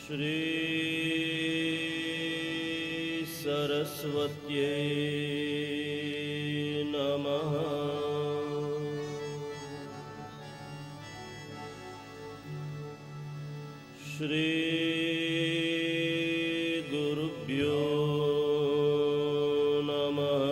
श्री सरस्वत्यै नमः। श्री गुरुभ्यो नमः।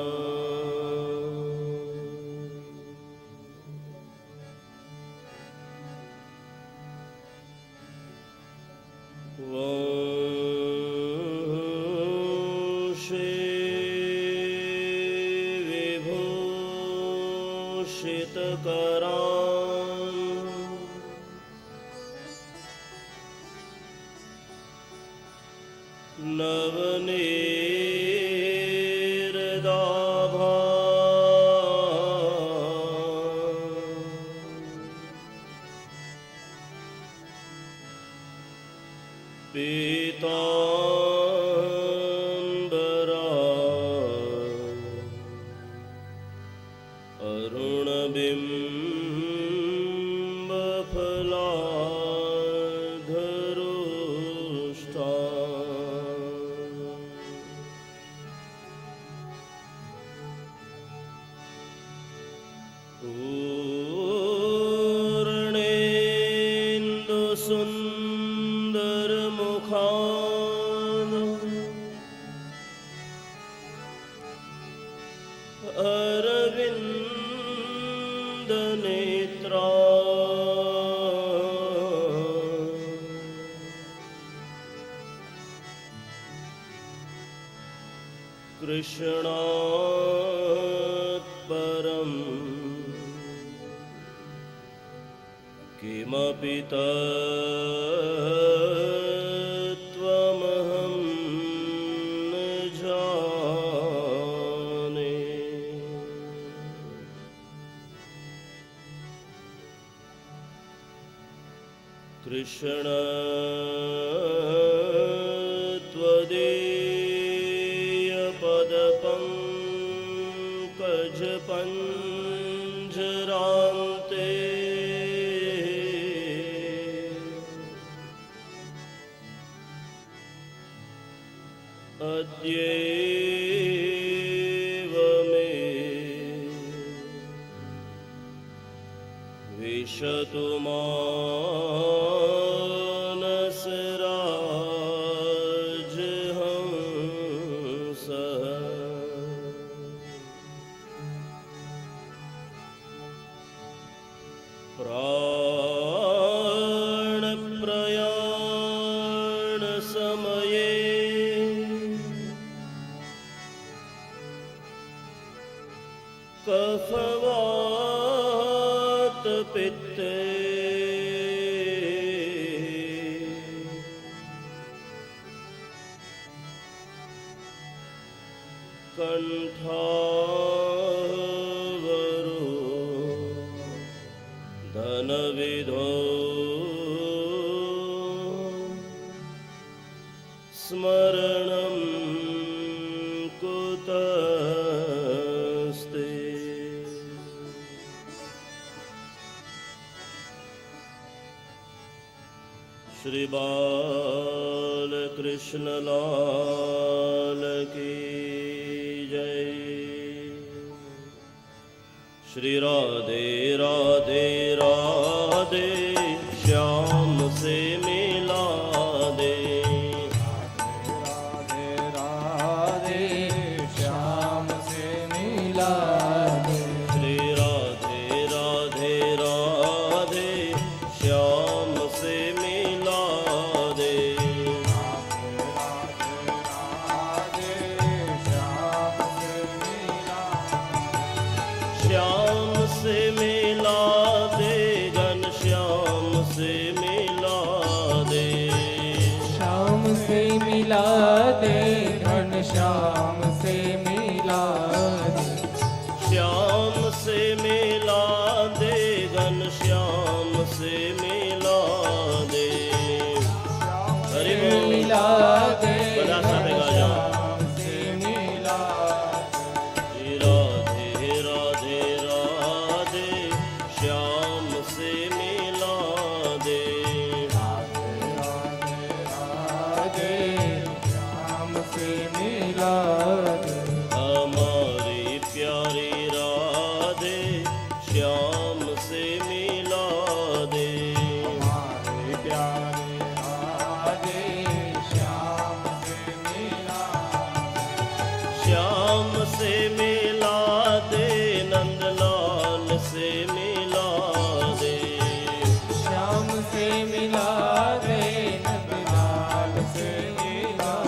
कृष्णात् परं किमपि तत्त्वमहं न जाने। कृष्ण पंजरान्ते अद्यैव मे विशतु कफवात पित्ते कंठावरो धनविधो स्मरणं कुतस्ते। श्री बालकृष्ण लाल की जय। श्री राधे राधे राधे श्याम से मिला दे। राधे राधे श्याम से मिला दे। श्री राधे राधे राधे श्याम से मिला दे। राधे श्याम से मिला श्याम से मिला दे घनश्याम से मिला दे। श्याम से मिला दे घनश्याम से मिला दे। श्याम से मिला दे घनश्याम से मिला दे। हरि बोल। मिला दे बड़ा सारे गा जाओ। घनश्याम से मिला दे। राधे राधे राधे श्याम से मिला दे। राधे राधे से मिला दे, नंदलाल से मिला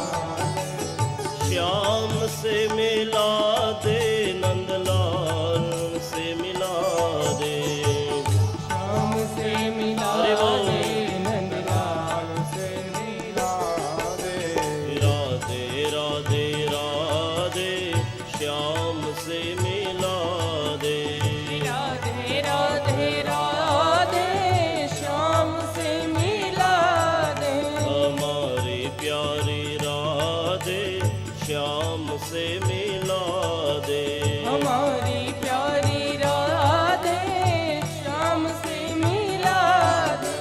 दे। श्याम से मिला दे, नंदलाल से मिला दे। श्याम से मिला अरे वाह। दे, नंदलाल से मिला दे। राधे राधे राधे, श्याम से मिला दे। राधे राधे राधे, श्याम से मिला दे। हमारी प्यारी राधे, श्याम से मिला दे। हमारी प्यारी राधे, श्याम से मिला दे।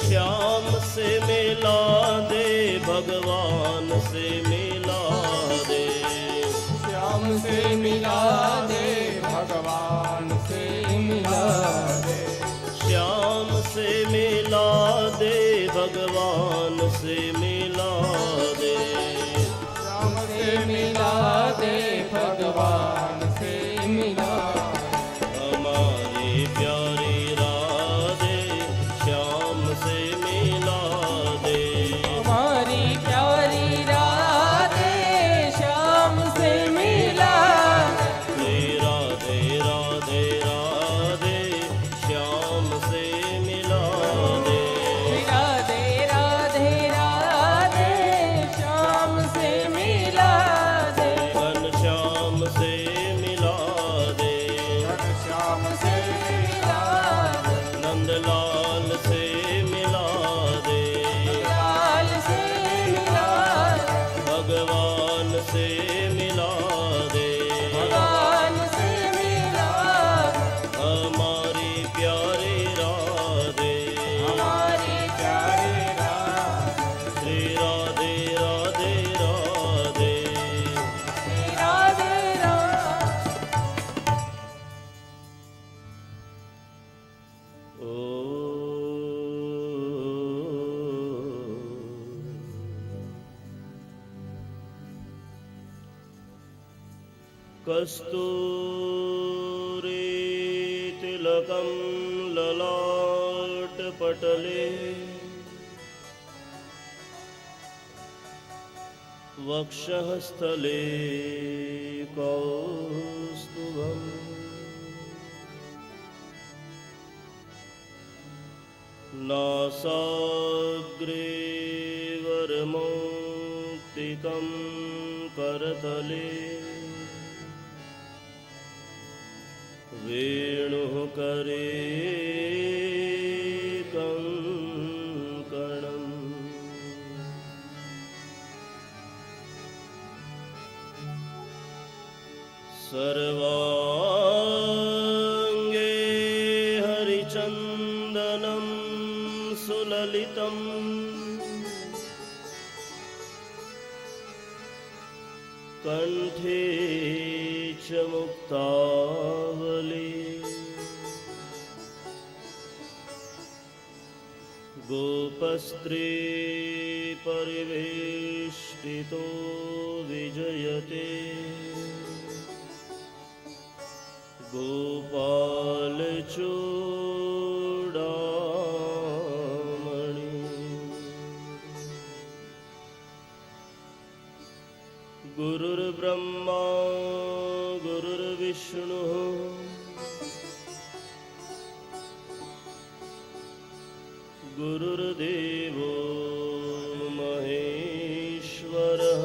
श्याम से मिला दे, भगवान से मिला दे। श्याम से मिला दे, भगवान से मिला दे। श्याम से मिला दे, भगवान से मिला दे। श्याम से मिला दे, भगवान से मिला दे। हमारी प्यारी राधे, श्याम से मिला दे। हमारी प्यारी राधे, श्याम से मिला दे। राधे राधे राधे, श्याम से मिला दे। राधे राधे राधे, श्याम से मिला दे। घनश्याम से मिला दे। श्याम से मिला दे। नंदलाल से मिला दे। लाल से मिला दे। भगवान से मिला दे। भगवान से मिला दे। हमारी प्यारी राधे, हमारी प्यारी राधे। श्री राधे राधे राधे। राधे राधे। कस्तूरी तिलकं ललाटपटले, वक्षः स्थले कौस्तुभम्, नासाग्रे वरमौक्तिकं करतले, वेणुः करे कङ्कणम्, सर्वाङ्गे हरिचन्दनं सुललितम्, कण्ठे च मुक्तावली, गोपस्त्री परिवेष्टितो विजयते, गोपालचूडामणि, गुरुर्ब्रह्मा गुरुर्विष्णुः, गुरुर्देवो महेश्वरः,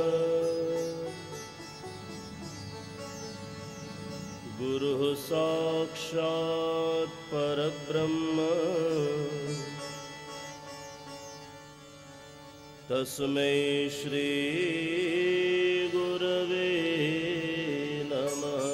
गुरुः साक्षात् परब्रह्म, तस्मै श्री गुरवे नमः।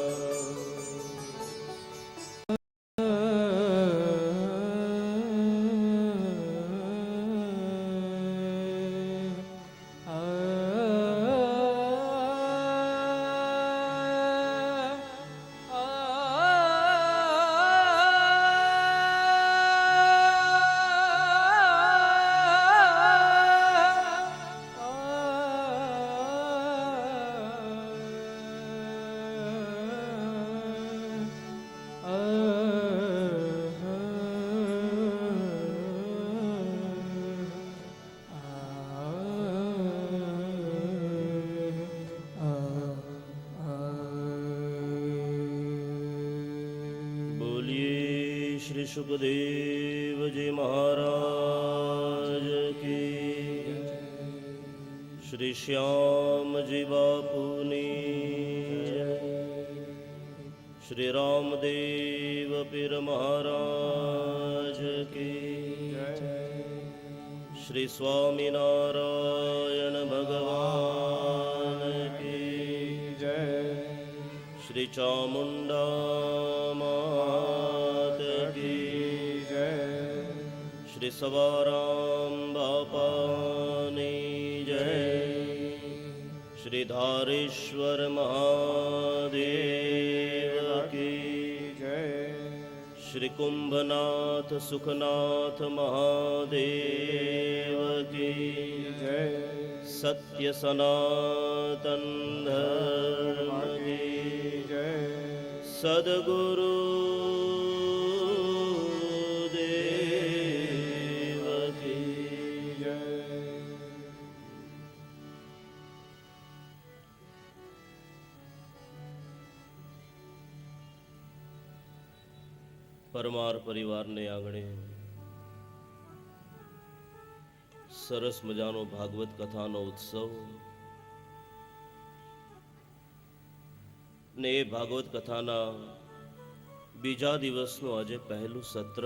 श्री सुखदेव जी महाराज की, श्री श्याम जी बापूनी, श्री रामदेव पीर महाराज की, श्री स्वामीनारायण भगवान की जय, श्री चामुंडा मात की जय, श्री सवाराम बापानी जय, श्री धारेश्वर महादेव की जय, श्री कुंभनाथ सुखनाथ महादेव की जय, सत्य सनातन धर्म की जय, सद्गुरु देव की जय। પરમાર પરિવારને આંગણે સરસ મજાનો ભાગવત કથાનો ઉત્સવ ને એ ભાગવત કથાના બીજા દિવસનું આજે પહેલું સત્ર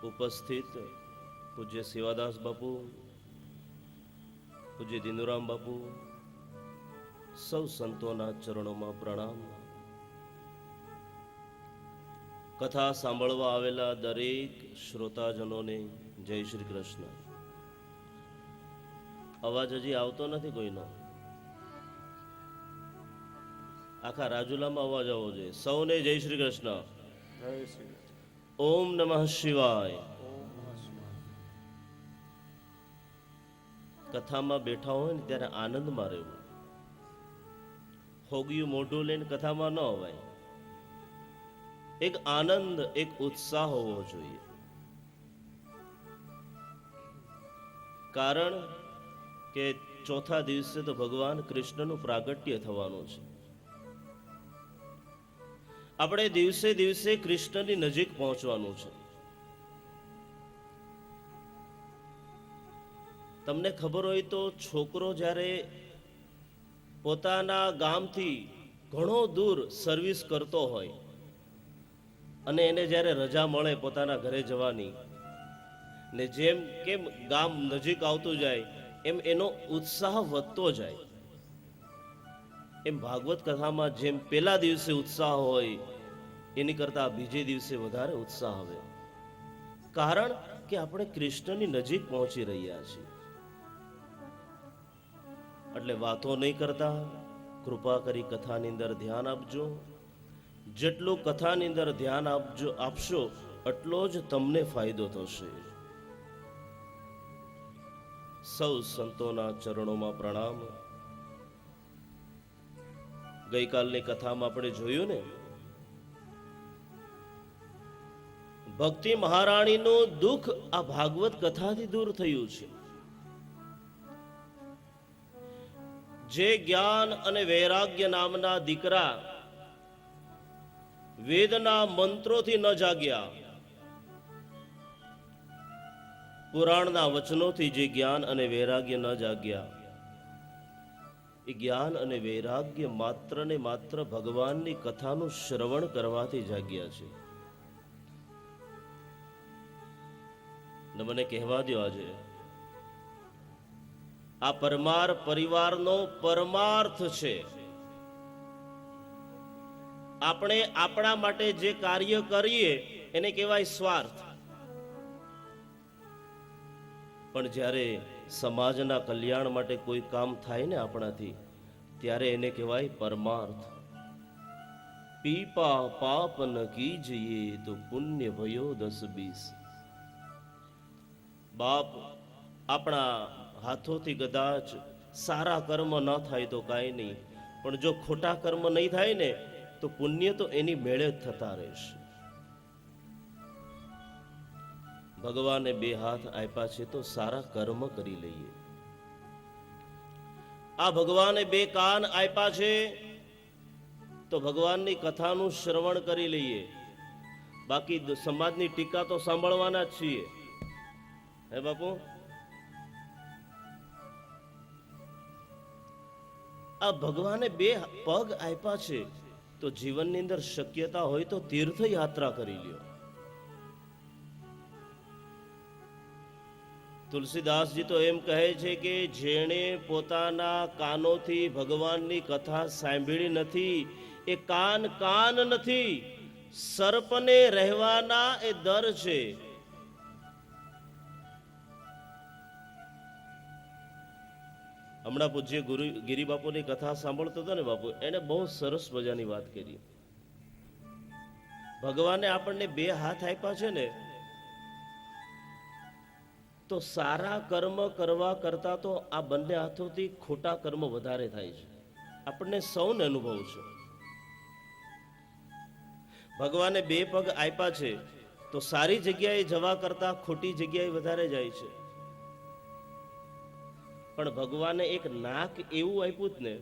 ઉપસ્થિત પૂજ્ય સેવાદાસ બાપુ, પૂજ્ય દિનુરામ બાપુ, સૌ સંતોના ચરણોમાં પ્રણામ. કથા સાંભળવા આવેલા દરેક શ્રોતાજનોને જય શ્રી કૃષ્ણ. અવાજ હજી આવતો નથી કોઈનો? આખા રાજુલામાં અવાજ આવવો જોઈએ. સૌને જય શ્રી કૃષ્ણ. ઓમ નમઃ શિવાય. કથામાં બેઠા હોય ને ત્યારે આનંદમાં રહેવું. હોગિયું મોઢું લઈને કથામાં ન અવાય. એક આનંદ, એક ઉત્સાહ હોવો જોઈએ. કારણ કે ચોથા દિવસે તો ભગવાન કૃષ્ણનું પ્રાગટ્ય થવાનું છે. આપણે દિવસે દિવસે કૃષ્ણની નજીક પહોંચવાનું છે. તમને ખબર હોય તો છોકરો જ્યારે પોતાના ગામથી ઘણો દૂર સર્વિસ કરતો હોય અને એને જ્યારે રજા મળે પોતાના ઘરે જવાની, ને જેમ કેમ ગામ નજીક આવતું જાય એમ એનો ઉત્સાહ વધતો જાય. એમ ભાગવત કથામાં જેમ પહેલા દિવસે ઉત્સાહ હોય એની કરતા બીજે દિવસે વધારે ઉત્સાહ આવે. કારણ કે આપણે કૃષ્ણની નજીક પહોંચી રહ્યા છીએ. એટલે વાતો નહીં કરતા કૃપા કરી કથાની અંદર ધ્યાન આપજો. જેટલું કથાની અંદર ધ્યાન આપશો એટલો જ તમને ફાયદો થશે. સૌ સંતોના ચરણોમાં પ્રણામ. ગઈકાલની કથામાં આપણે જોયું ને, ભક્તિ મહારાણીનું દુઃખ આ ભાગવત કથાથી દૂર થયું છે. જે જ્ઞાન અને વૈરાગ્ય નામના દીકરા વેદના મંત્રોથી ન જાગ્યા, પુરાણના વચનોથી જે જ્ઞાન અને વૈરાગ્ય ન જાગ્યા, એ જ્ઞાન અને વૈરાગ્ય માત્ર ને માત્ર ભગવાનની કથાનું શ્રવણ કરવાથી જાગ્યા છે. ને મને કહેવા દો, આજે આ પરમાર પરિવારનો પરમાર્થ છે. આપણે આપણા માટે જે કાર્ય કરીએ એને કહેવાય સ્વાર્થ. પણ જ્યારે સમાજના કલ્યાણ માટે કોઈ કામ થાય ને આપણાથી, ત્યારે એને કહેવાય પરમાર્થ. પીપા પાપ ન કીજીએ તો પુણ્ય ભયો 10-20. બાપ, આપણા હાથોથી કદાચ સારા કર્મ ન થાય તો કાંઈ નહીં, પણ જો ખોટા કર્મ નહીં થાય ને તો પુણ્ય તો એની મેળે જ થતા રહેશે. ભગવાને 2 હાથ આપ્યા છે તો સારા કર્મ કરી લઈએ. આ ભગવાને 2 કાન આપ્યા છે તો ભગવાનની કથાનું શ્રવણ કરી લઈએ. બાકી સમાજની ટીકા તો સાંભળવાના જ છીએ. હે બાપુ, આ ભગવાને બે પગ આપ્યા છે, તો જીવનની અંદર શક્યતા હોય તો તીર્થયાત્રા કરી લ્યો. તુલસીદાસજી તો એમ કહે છે કે જેણે પોતાના કાનોથી ભગવાનની કથા સાંભળી નથી, એ કાન કાન નથી, સર્પને રહેવાના એ દર છે. હમણાં પૂજ્ય ગિરિબાપુની કથા સાંભળતો હતો ને બાપુ, એને બહુ સરસ મજાની વાત કરી. ભગવાને આપણને બે હાથ આપ્યા છે ને, તો સારા કર્મ કરવા કરતા તો આ બંને હાથોથી ખોટા કર્મ વધારે થાય છે. આપણને સૌને અનુભવ છે. ભગવાને બે પગ આપ્યા છે, તો સારી જગ્યાએ જવા કરતા ખોટી જગ્યાએ વધારે જાય છે. પણ ભગવાને એક નાક એવું આપ્યું જ ને,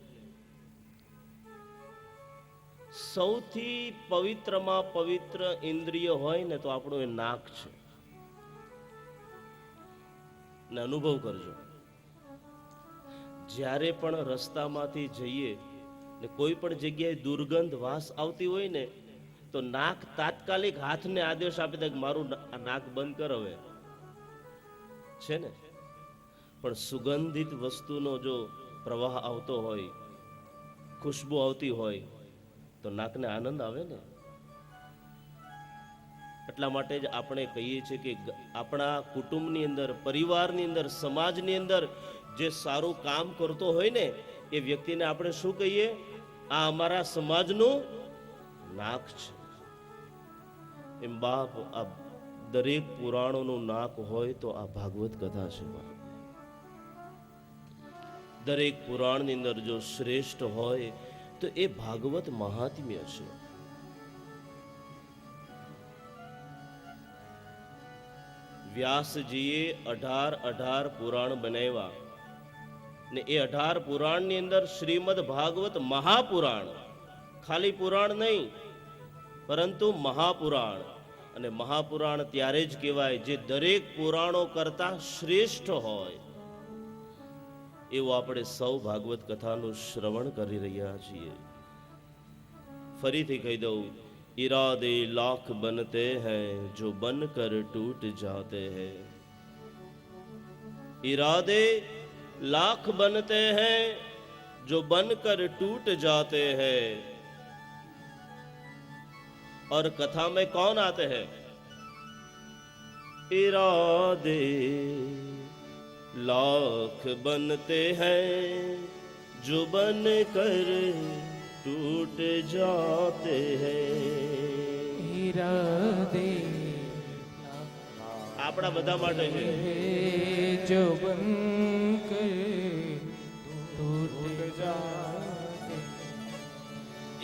સૌથી પવિત્રમાં પવિત્ર ઇન્દ્રિય હોય ને તો આપણું એ નાક છે. ને અનુભવ કરજો, જ્યારે પણ રસ્તામાંથી જઈએ ને કોઈ પણ જગ્યાએ દુર્ગંધ વાસ આવતી હોય ને, તો નાક તાત્કાલિક હાથને આદેશ આપી દે કે મારું નાક બંધ કર હવે, છે ને. પણ સુગંધિત વસ્તુનો જો પ્રવાહ આવતો હોય, ખુશ્બુ આવતી હોય, તો નાકને આનંદ આવે ને. એટલા માટે જ આપણે કહીએ છીએ કે આપણા કુટુંબની અંદર, પરિવારની અંદર, સમાજની અંદર જે સારું કામ કરતો હોય ને, એ વ્યક્તિને આપણે શું કહીએ? આ અમારા સમાજનું નાક છે. એમ બાપ, આ દરેક પુરાણોનું નાક હોય તો આ ભાગવત કથા છે. દરેક પુરાણની અંદર જો શ્રેષ્ઠ હોય તો એ ભાગવત મહાત્મ્ય છે. વ્યાસજીએ 18 પુરાણ બનાવ્યા ને એ 18 પુરાણની અંદર શ્રીમદ ભાગવત મહાપુરાણ, ખાલી પુરાણ નહીં પરંતુ મહાપુરાણ. અને મહાપુરાણ ત્યારે જ કહેવાય જે દરેક પુરાણો કરતા શ્રેષ્ઠ હોય. એવું આપણે સૌ ભાગવત કથાનું શ્રવણ કરી રહ્યા છીએ. ફરીથી કહી દઉં, इरादे लाख बनते हैं जो बनकर टूट जाते हैं. इरादे लाख बनते हैं जो बनकर टूट जाते हैं. और कथा में कौन आते हैं? इरादे लाख बनते हैं जो बनकर टूट जाते हैं. इरादे આપણા બધા માટે છે. जो बनकर टूट जाते.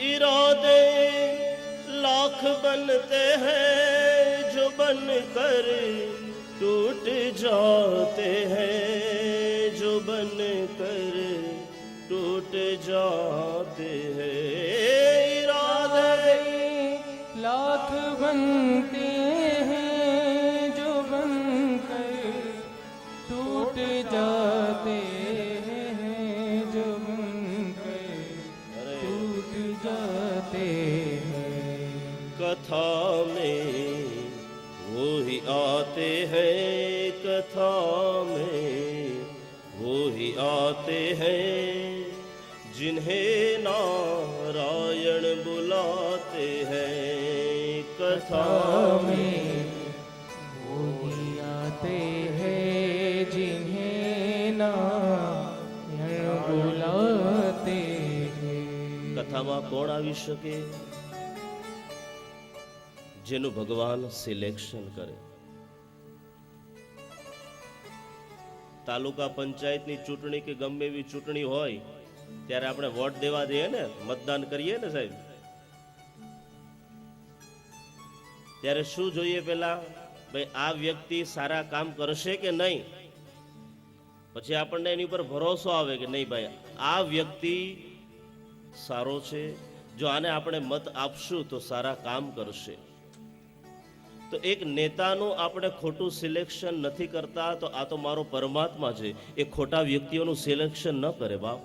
इरादे लाख बनते हैं जो बनकर टूट जाते हैं, जो बनकर टूट जाते हैं. इरादे लाख बनते हैं जो बनकर टूट जाते हैं, जो बनकर टूट जाते हैं. कथा में वो ही आते हैं, कथा में वो ही आते हैं जिन्हें नारायण बुलाते हैं. कथा में वो ही आते हैं जिन्हें नारायण बुलाते हैं. કથામાં કોણ આવી શકે? જેનું ભગવાન સિલેક્શન કરે. તાલુકા પંચાયતની ચૂંટણી કે ગમે એવી ચૂંટણી હોય ત્યારે આપણે વોટ દેવા જઈએ ને, મતદાન કરીએ ને સાહેબ, ત્યારે શું જોઈએ? પેલા ભાઈ આ વ્યક્તિ સારા કામ કરશે કે નહીં. પછી આપણને એની ઉપર ભરોસો આવે કે નહીં ભાઈ આ વ્યક્તિ સારો છે, જો આને આપણે મત આપશું તો સારા કામ કરશે. તો એક નેતાનું આપણે ખોટું સિલેક્શન નથી કરતા, તો આ તો મારો પરમાત્મા છે, એ ખોટા વ્યક્તિઓનું સિલેક્શન ન કરે બાપ.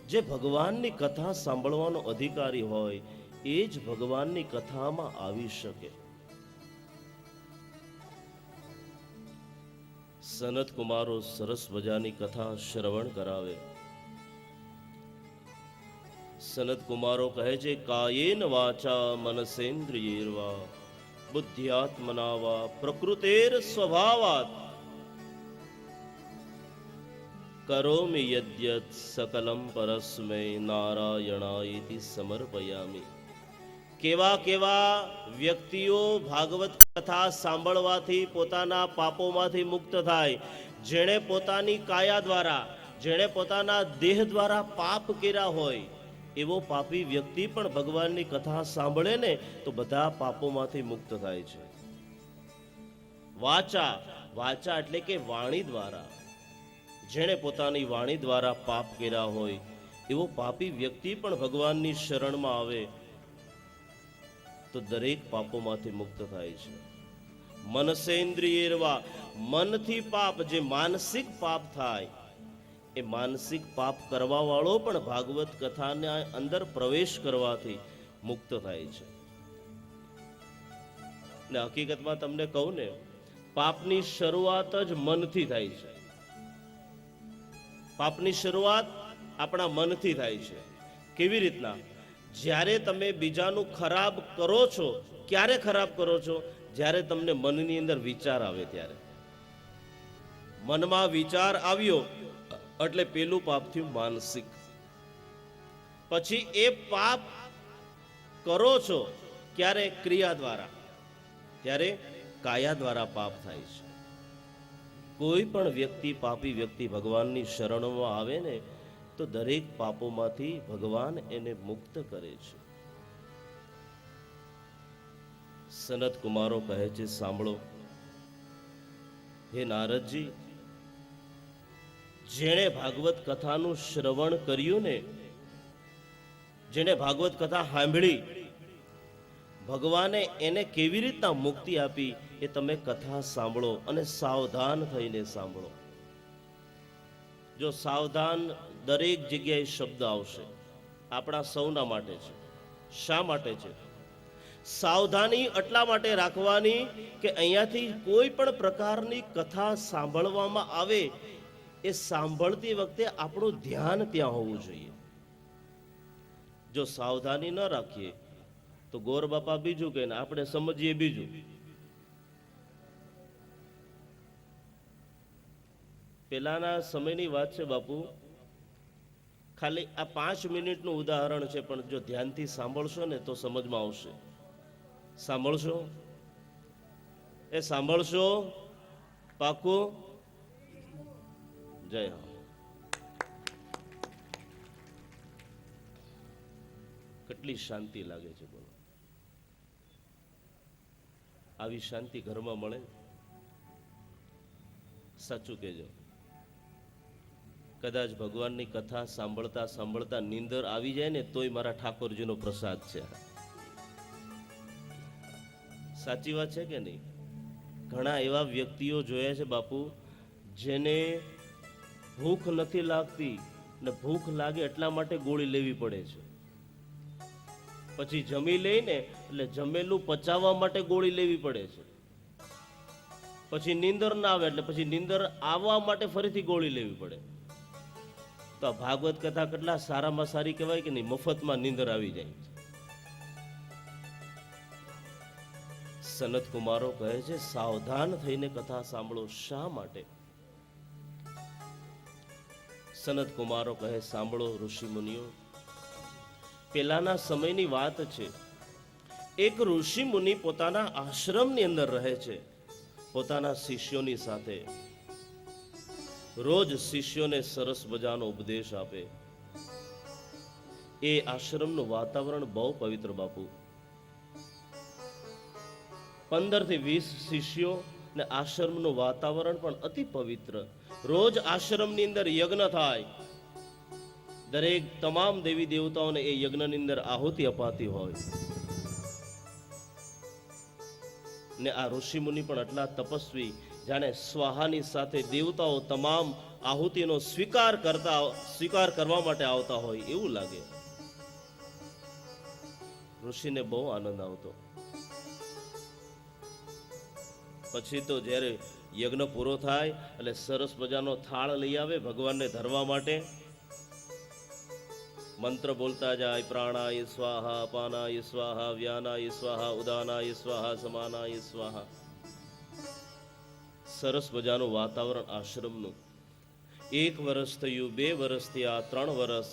જે ભગવાનની કથા સાંભળવાનો અધિકારી હોય એ જ ભગવાનની કથામાં આવી શકે. સનત કુમારો સરસ મજાની કથા શ્રવણ કરાવે. સનત કુમારો કહે છે, કાયેન વાચા મનસેન્દ્રિયેર્વા બુદ્ધ્યાત્મના વા પ્રકૃતેર સ્વભાવાત કરોમિ યદ્યત સકલમ પરસ્મૈ નારાયણાયતિ સમર્પયામિ. કેવા કેવા વ્યક્તિઓ ભાગવત કથા સાંભળવાથી પોતાના પાપોમાંથી મુક્ત થાય. જેણે પોતાની કાયા દ્વારા, જેણે પોતાના દેહ દ્વારા પાપ કર્યા હોય એવો પાપી વ્યક્તિ પણ ભગવાનની કથા સાંભળે ને તો બધા પાપોમાંથી મુક્ત થાય છે. વાચા, વાચા એટલે કે વાણી દ્વારા, જેણે પોતાની વાણી દ્વારા પાપ કર્યા હોય એવો પાપી વ્યક્તિ પણ ભગવાનની શરણમાં આવે તો દરેક પાપોમાંથી મુક્ત થાય છે. મનસેન્દ્રિયેર્વા, મનથી પાપ, જે માનસિક પાપ થાય એ માનસિક પાપ કરવા વાળો પણ ભાગવત કથાના અંદર પ્રવેશ કરવાથી મુક્ત થાય છે. ને હકીકતમાં તમને કહું ને, પાપની શરૂઆત જ મનથી થાય છે. પાપની શરૂઆત આપણા મનથી થાય છે. કેવી રીતના? જ્યારે તમે બીજાનું ખરાબ કરો છો, ક્યારે ખરાબ કરો છો? જ્યારે તમને મનની અંદર વિચાર આવે ત્યારે. મનમાં વિચાર આવ્યો એટલે પેલું પાપ થયું માનસિક. પછી એ પાપ કરો છો ક્યારે? ક્રિયા દ્વારા. ત્યારે કાયા દ્વારા પાપ થાય છે. કોઈ પણ વ્યક્તિ, પાપી વ્યક્તિ ભગવાનની શરણમાં આવે ને તો દરેક પાપોમાંથી ભગવાન એને મુક્ત કરે છે. સનત કુમારો કહે છે, સાંભળો હે નારદજી, જેણે ભાગવત કથાનું શ્રવણ કર્યું ને, જેણે ભાગવત કથા સાંભળી, ભગવાને એને કેવી રીતના મુક્તિ આપી એ તમે કથા સાંભળો અને સાવધાન થઈને સાંભળો. જો સાવધાન, દરેક જગ્યાએ શબ્દ આવશે, આપણા સૌના માટે છે. શા માટે છે? સાવધાની એટલા માટે રાખવાની કે અહીંયાથી કોઈ પણ પ્રકારની કથા સાંભળવામાં આવે એ સાંભળતી વખતે આપણું ધ્યાન ત્યાં હોવું જોઈએ. જો સાવધાની ન રાખીએ તો ગોર બાપા બીજું કે આપણે સમજીએ બીજું. પેલાના સમયની વાત છે બાપુ, ખાલી આ 5 મિનિટનું ઉદાહરણ છે, પણ જો ધ્યાનથી સાંભળશો ને તો સમજમાં આવશે. સાંભળશો? એ સાંભળશો? પાકું? જય હા. કેટલી શાંતિ લાગે છે બોલો. આવી શાંતિ ઘરમાં મળે? સાચું કહેજો. કદાચ ભગવાનની કથા સાંભળતા સાંભળતા નીંદર આવી જાય ને તોય મારા ઠાકોરજીનો પ્રસાદ છે. સાચી વાત છે કે નહીં? ઘણા એવા વ્યક્તિઓ જોયા છે બાપુ, જેને ભૂખ નથી લાગતી ને ભૂખ લાગે એટલા માટે ગોળી લેવી પડે છે. પછી જમી લઈને એટલે જમેલું પચાવવા માટે ગોળી લેવી પડે છે. પછી નીંદર ના આવે એટલે પછી નીંદર આવવા માટે ફરીથી ગોળી લેવી પડે. તો આ ભાગવત કથા કેટલા સારામાં સારી કહેવાય કે નહીં? મફતમાં નીંદર આવી જાય. સનત કુમારો કહે છે, સાવધાન થઈને કથા સાંભળો. શા માટે? સનત કુમારો કહે, સાંભળો ઋષિ મુનિઓ, પેલાના સમયની વાત છે. એક ઋષિ મુનિ પોતાના આશ્રમની અંદર રહે છે, પોતાના શિષ્યોની સાથે. રોજ શિષ્યોને સરસ મજાનો ઉપદેશ આપે. એ આશ્રમનું વાતાવરણ બહુ પવિત્ર બાપુ. 15 થી 20 શિષ્યો ને આશ્રમનું વાતાવરણ પણ અતિ પવિત્ર. રોજ આશ્રમની અંદર યજ્ઞ થાય. દરેક તમામ દેવી દેવતાઓને એ યજ્ઞની અંદર આહુતિ અપાતી હોય. ને આ ઋષિ મુનિ પણ આટલા તપસ્વી, જાણે સ્વાહાની સાથે દેવતાઓ તમામ આહુતિનો સ્વીકાર કરવા માટે આવતા હોય એવું લાગે. ઋષિને બહુ આનંદ આવતો. પછી તો જ્યારે યજ્ઞ પૂરો થાય એટલે સરસ મજાનો થાળ લઈ આવે ભગવાનને ધરવા માટે. મંત્ર બોલતા જાય, પ્રાણાય સ્વાહા, અપાનાય સ્વાહા, વ્યાનાય સ્વાહા, ઉદાનાય સ્વાહા, સમાનાય સ્વાહા. સરસ મજાનું વાતાવરણ આશ્રમનું. 1 વર્ષ થયું, 2 વર્ષ થયા, 3 વર્ષ.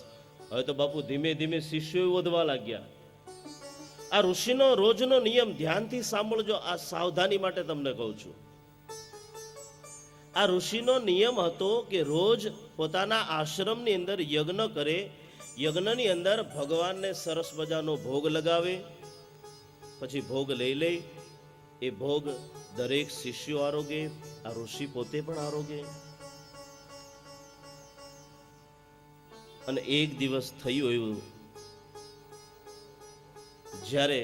હવે તો બાપુ ધીમે ધીમે શિષ્યો વધવા લાગ્યા. આ ઋષિનો રોજનો નિયમ ધ્યાનથી સાંભળજો, આ સાવધાની માટે તમને કહું છું. આ ઋષિનો નિયમ હતો કે રોજ પોતાના આશ્રમની અંદર યજ્ઞ કરે, યજ્ઞની અંદર ભગવાનને સરસ મજાનો ભોગ લગાવે, પછી ભોગ લઈ લે. એ ભોગ દરેક શિષ્યો આરોગે, આ ઋષિ પોતે પણ આરોગે. અને એક દિવસ થયું એવું, જ્યારે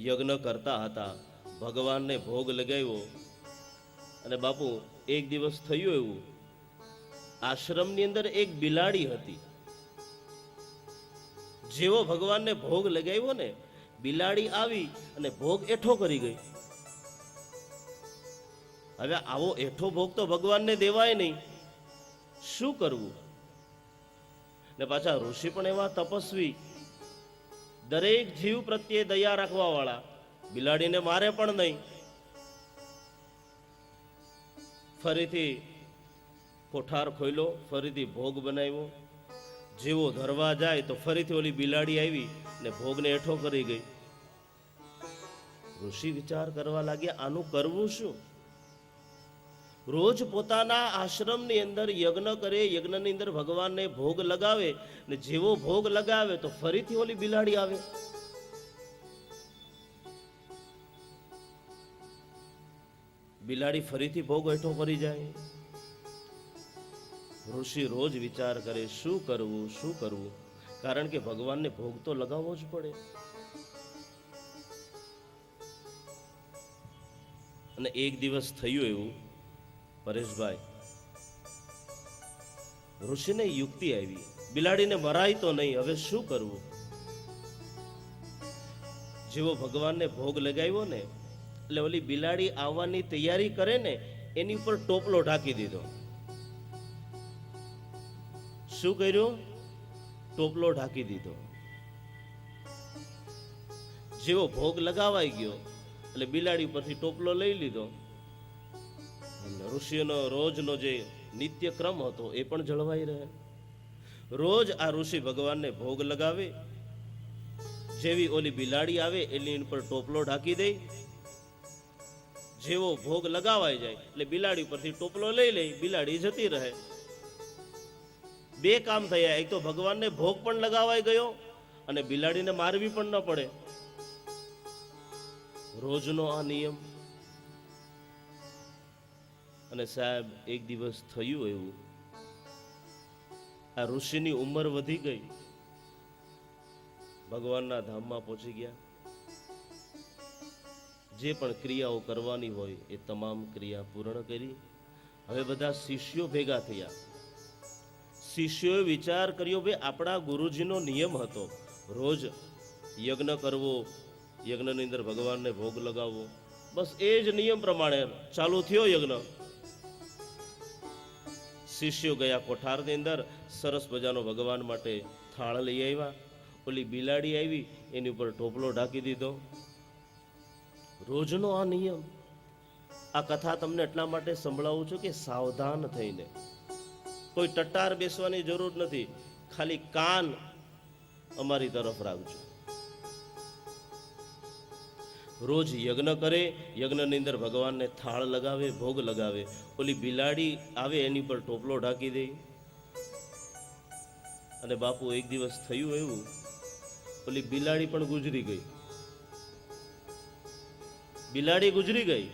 યજ્ઞ કરતા હતા, ભગવાનને ભોગ લગાવ્યો, અને બાપુ એક દિવસ થયું એવું, આશ્રમની અંદર એક બિલાડી હતી. જેવો ભગવાનને ભોગ લગાવ્યો ને, બિલાડી આવી અને ભોગ એઠો કરી ગઈ. હવે આવો એઠો ભોગ તો ભગવાનને દેવાય નહીં, શું કરવું? ને પાછા ઋષિ પણ એવા તપસ્વી, દરેક જીવ પ્રત્યે દયા રાખવા વાળા, બિલાડીને મારે પણ નહીં. ફરીથી કોઠાર ખોલ્યો, ફરીથી ભોગ બનાવ્યો. જેવો ધરવા જાય તો ફરીથી ઓલી બિલાડી આવી ને ભોગને એઠો કરી ગઈ. ઋષિ વિચાર કરવા લાગ્યા, આનું કરવું શું? રોજ પોતાના આશ્રમની અંદર યજ્ઞ કરે, યજ્ઞની અંદર ભગવાનને ભોગ લગાવે, ને જેવો ભોગ લગાવે તો ફરીથી ઓલી બિલાડી આવે. બિલાડી ફરીથી ભોગ હેઠો કરી જાય. ઋષિ રોજ વિચાર કરે, શું કરવું, શું કરવું? કારણ કે ભગવાનને ભોગ તો લગાવવો જ પડે. અને એક દિવસ થયું એવું, પરેશભાઈ, ઋષિને યુક્તિ આવી, બિલાડીને મરાય તો નહીં, હવે શું કરવું? જેવો ભગવાનને ભોગ લગાવ્યો ને, એટલે ઓલી બિલાડી આવવાની તૈયારી કરે ને, એની ઉપર ટોપલો ઢાંકી દીધો. શું કર્યું? ટોપલો ઢાંકી દીધો. જેવો ભોગ લગાવાઈ ગયો એટલે બિલાડી પરથી ટોપલો લઈ લીધો. ઋષિનો રોજનો જે નિત્ય ક્રમ હતો એ પણ જળવાઈ રહે. રોજ આ ઋષિ ભગવાનને ભોગ લગાવે, જેવી ઓલી બિલાડી આવે એની ઉપર ટોપલો ઢાંકી દે. જેવો ભોગ લગાવાઈ જાય એટલે બિલાડી પરથી ટોપલો લઈ લે, બિલાડી જતી રહે. 2 કામ થયા, એક તો ભગવાનને ભોગ પણ લગાવાઈ ગયો અને બિલાડીને મારવી પણ ન પડે. રોજનો આ નિયમ. અને સાહેબ, એક દિવસ થયું એવું, આ ઋષિની ઉંમર વધી ગઈ, ભગવાનના ધામમાં પહોંચી ગયા. જે પણ ક્રિયાઓ કરવાની હોય એ તમામ ક્રિયા પૂર્ણ કરી. હવે બધા શિષ્યો ભેગા થયા. શિષ્યોએ વિચાર કર્યો, ભાઈ આપણા ગુરુજીનો નિયમ હતો રોજ યજ્ઞ કરવો, યજ્ઞની અંદર ભગવાનને ભોગ લગાવવો, બસ એ જ નિયમ પ્રમાણે ચાલુ થયો યજ્ઞ. શિષ્યો ગયા કોઠારની અંદર, સરસ મજાનો ભગવાન માટે થાળ લઈ આવ્યા. ઓલી બિલાડી આવી, એની ઉપર ટોપલો ઢાંકી દીધો. રોજનો આ નિયમ. આ કથા તમને એટલા માટે સંભળાવું છું કે સાવધાન થઈને, કોઈ ટટ્ટાર બેસવાની જરૂર નથી, ખાલી કાન અમારી તરફ રાખજો. રોજ યજ્ઞ કરે, યજ્ઞની અંદર ભગવાનને થાળ લગાવે, ભોગ લગાવે. ઓલી બિલાડી આવે એની પર ટોપલો ઢાંકી દે. અને બાપુ એક દિવસ થયું એવું, ઓલી બિલાડી પણ ગુજરી ગઈ. બિલાડી ગુજરી ગઈ.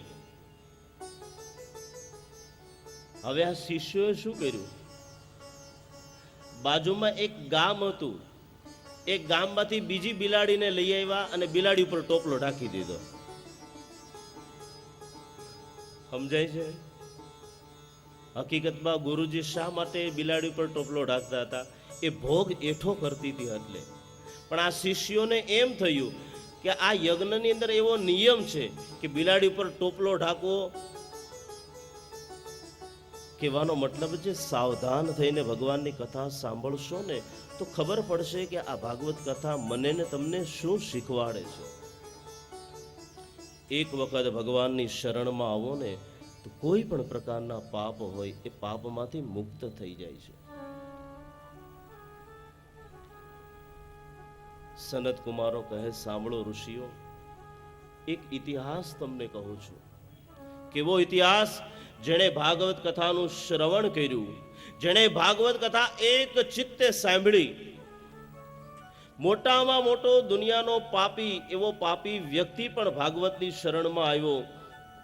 હવે આ શિષ્યોએ શું કર્યું? બાજુમાં એક ગામ હતું, એક ગામમાંથી બીજી બિલાડીને લઈ આવ્યા અને બિલાડી ઉપર ટોપલો ઢાંકી દીધો. સમજાય છે? હકીકતમાં ગુરુજી શા માટે બિલાડી પર ટોપલો ઢાંકતા હતા? એ ભોગ એઠો કરતી હતી એટલે. પણ આ શિષ્યોને એમ થયું કે આ યજ્ઞની અંદર એવો નિયમ છે કે બિલાડી પર ટોપલો ઢાંકવો. કહેવાનો મતલબ છે સાવધાન થઈને ભગવાનની કથા સાંભળશો ને તો ખબર પડશે કે આ ભાગવત કથા મને ને તમને શું શીખવાડે છે. એક વખત ભગવાનની શરણમાં આવો ને તો કોઈ પણ પ્રકારના પાપ હોય એ પાપમાંથી મુક્ત થઈ જાય છે. સનત કુમારો કહે, સાંભળો ઋષિઓ, એક ઇતિહાસ તમને કહું છું. કેવો ઇતિહાસ? જેણે ભાગવત કથાનું શ્રવણ કર્યું, જેણે ભાગવત કથા એક ચિત્તે સાંભળી, મોટામાં મોટો દુનિયાનો પાપી એવો પાપી વ્યક્તિ પણ ભાગવતની શરણમાં આવ્યો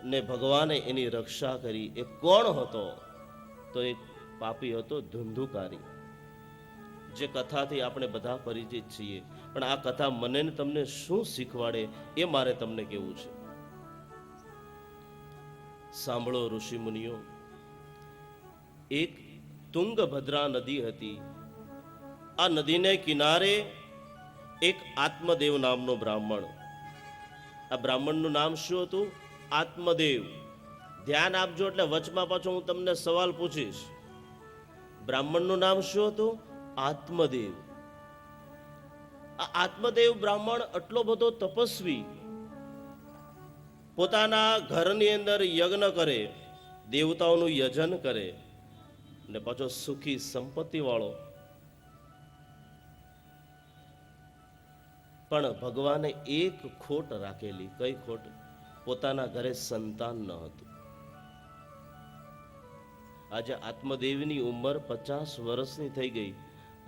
ને ભગવાને એની રક્ષા કરી. એ કોણ હતો? તો એક પાપી હતો ધુંધુકારી, જે કથાથી આપણે બધા પરિચિત છીએ. પણ આ કથા મને ને તમને શું શીખવાડે એ મારે તમને કહેવું છે. સાંભળો ઋષિ મુનિઓ, એક તુંગભદ્રા નદી હતી. આ નદીને કિનારે એક આત્મદેવ નામનો બ્રાહ્મણ. આ બ્રાહ્મણનું નામ શું હતું? આત્મદેવ. ધ્યાન આપજો, એટલે વચમાં પાછો હું તમને સવાલ પૂછીશ. બ્રાહ્મણનું નામ શું હતું? આત્મદેવ. આ આત્મદેવ બ્રાહ્મણ આટલો બધો તપસ્વી, પોતાના ઘરની અંદર યજ્ઞ કરે, દેવતાઓનું યજન કરે, ને પાછો સુખી સંપત્તિ વાળો. પણ ભગવાને એક ખોટ રાખેલી. કઈ ખોટ? પોતાના ઘરે સંતાન ન હતું. આજે આત્મદેવની ઉંમર 50 વર્ષની થઈ ગઈ,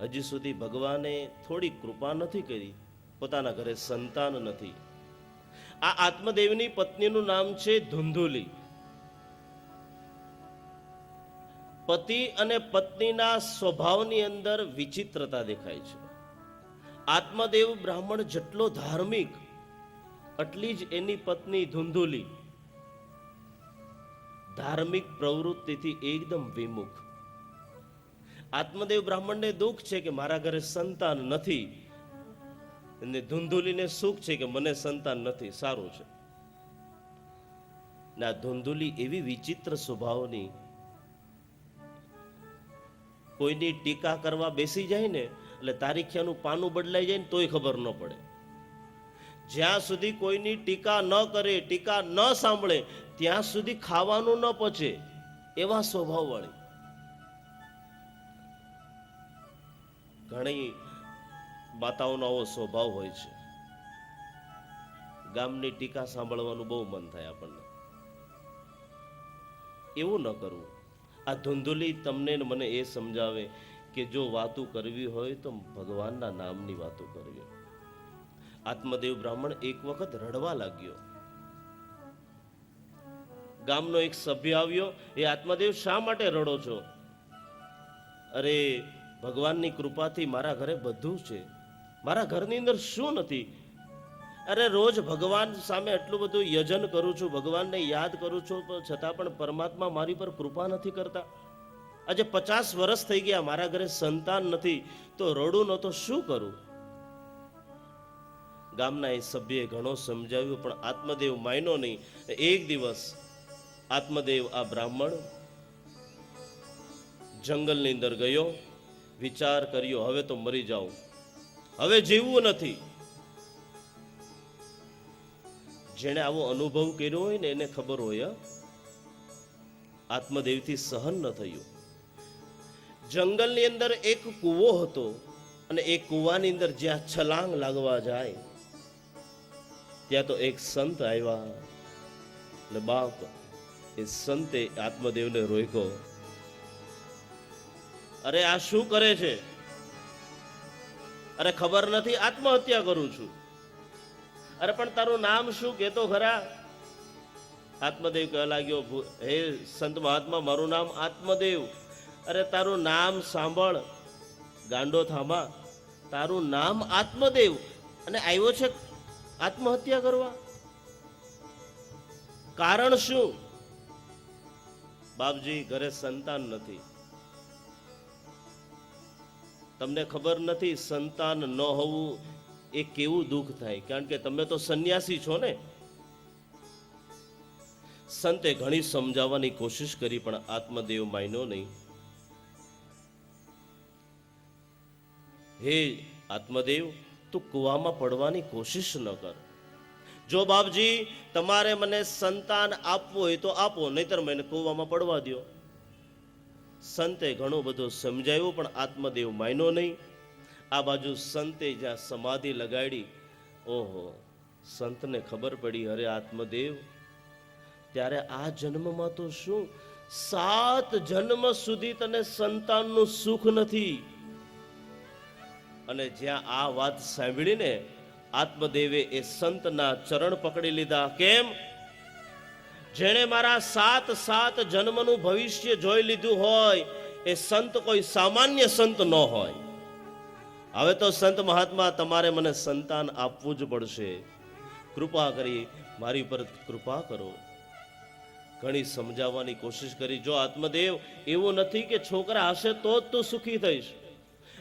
હજી સુધી ભગવાને થોડી કૃપા નથી કરી. પોતાના ઘરે સંતાન નથી. આ આત્મદેવની પત્નીનું નામ છે ધુંધુલી. પતિ અને પત્નીના સ્વભાવની અંદર વિચિત્રતા દેખાય છે. આત્મદેવ બ્રાહ્મણ જેટલો ધાર્મિક, એટલી જ એની પત્ની ધુંધુલી ધાર્મિક પ્રવૃત્તિથી એકદમ વિમુખ. આત્મદેવ બ્રાહ્મણને દુઃખ છે કે મારા ઘરે સંતાન નથી, અને ધુંધુલીને સુખ છે કે મને સંતાન નથી. સારું છે. ના, ધુંધુલી એવી વિચિત્ર સ્વભાવની, કોઈની ટીકા કરવા બેસી જાય ને એટલે તારીખિયાનું પાનું બદલાઈ જાય ને તોય ખબર ન પડે. જ્યાં સુધી કોઈની ટીકા ન કરે, ટીકા ન સાંભળે, ત્યાં સુધી ખાવાનું ન પચે. એવા સ્વભાવ વાળી. ઘણી માતાઓનો આવો સ્વભાવ હોય છે. ગામની ટીકા સાંભળવાનું બહુ મન થાય આપણને. એવું ન કરવું. આ ધુંધુલી તમને ને મને એ સમજાવે કે જો વાતો કરવી હોય તો ભગવાનના નામની વાતો કરવી. આત્મદેવ બ્રાહ્મણ એક વખત રડવા લાગ્યો. ગામનો એક સભ્ય આવ્યો, એ આત્મદેવ શા માટે રડો છો? અરે, ભગવાનની કૃપાથી મારા ઘરે બધું છે, મારા ઘરની અંદર શું નથી? અરે, રોજ ભગવાન સામે એટલું બધું યજન કરું છું, ભગવાનને યાદ કરું છું, છતાં પણ પરમાત્મા મારી પર કૃપા નથી કરતા. આજે 50 વર્ષ થઈ ગયા, મારા ઘરે સંતાન નથી, તો રડું ન તો શું કરું? ગામના એ સભ્યએ ઘણો સમજાવ્યું, પણ આત્મદેવ માન્યો નહીં. એક દિવસ આત્મદેવ આ બ્રાહ્મણ જંગલની અંદર ગયો, વિચાર કર્યો, હવે તો મરી જાઉં, હવે જીવવું નથી. જેણે આવો અનુભવ કર્યો હોય ને એને ખબર હોય, આત્મદેવથી સહન ન થયું. જંગલની અંદર એક કૂવો હતો, અને એ કૂવાની અંદર જ્યાં છલાંગ લાગવા જાય ત્યાં તો એક સંત આવ્યા, અને બાપ, એ સંતે આત્મદેવને રોક્યો. અરે, આ શું કરે છે? અરે, ખબર નથી, આત્મહત્યા કરું છું. અરે, પણ તારું નામ શું કહેતો ખરા? આત્મદેવ કહેવા લાગ્યો, હે સંત મહાત્મા, મારું નામ આત્મદેવ. અરે, તારું નામ સાંભળ ગાંડો થામા, તારું નામ આત્મદેવ, અને આવ્યો છે આત્મહત્યા કરવા. કારણ શું? બાપજી ઘરે સંતાન નથી. તમને ખબર નથી સંતાન ન હોવું એ કેવું દુઃખ થાય, કારણ કે તમે તો સંન્યાસી છો ને. સંતે ઘણી સમજાવવાની કોશિશ કરી પણ આત્મદેવ માન્યો નહીં. હે આત્મદેવ, તું કૂવામાં પડવાની કોશિશ ન કર. જો બાપજી તમારે મને સંતાન આપવું હોય તો આપો, નહીતર મને કૂવામાં પડવા દો. સંતે ઘણું બધું સમજાવ્યું પણ આત્મદેવ માન્યો નહીં. આ બાજુ સંતે જ્યાં સમાધિ લગાડી, ઓહો, સંતને ખબર પડી, અરે આત્મદેવ, ત્યારે આ જન્મમાં તો શું 7 જન્મ સુધી તને સંતાનનું સુખ નથી. અને જ્યાં આ વાત સાંભળીને આત્મદેવે એ સંતના ચરણ પકડી લીધા. કેમ? જેણે મારા 7 જન્મનું ભવિષ્ય જોઈ લીધું હોય એ સંત કોઈ સામાન્ય સંત ન હોય. હવે તો સંત મહાત્મા તમારે મને સંતાન આપવું જ પડશે. કૃપા કરી મારી પર કૃપા કરો. ઘણી સમજાવવાની કોશિશ કરી. જો આત્મદેવ, એવું નથી કે છોકરા હશે તો જ તું સુખી થઈશ.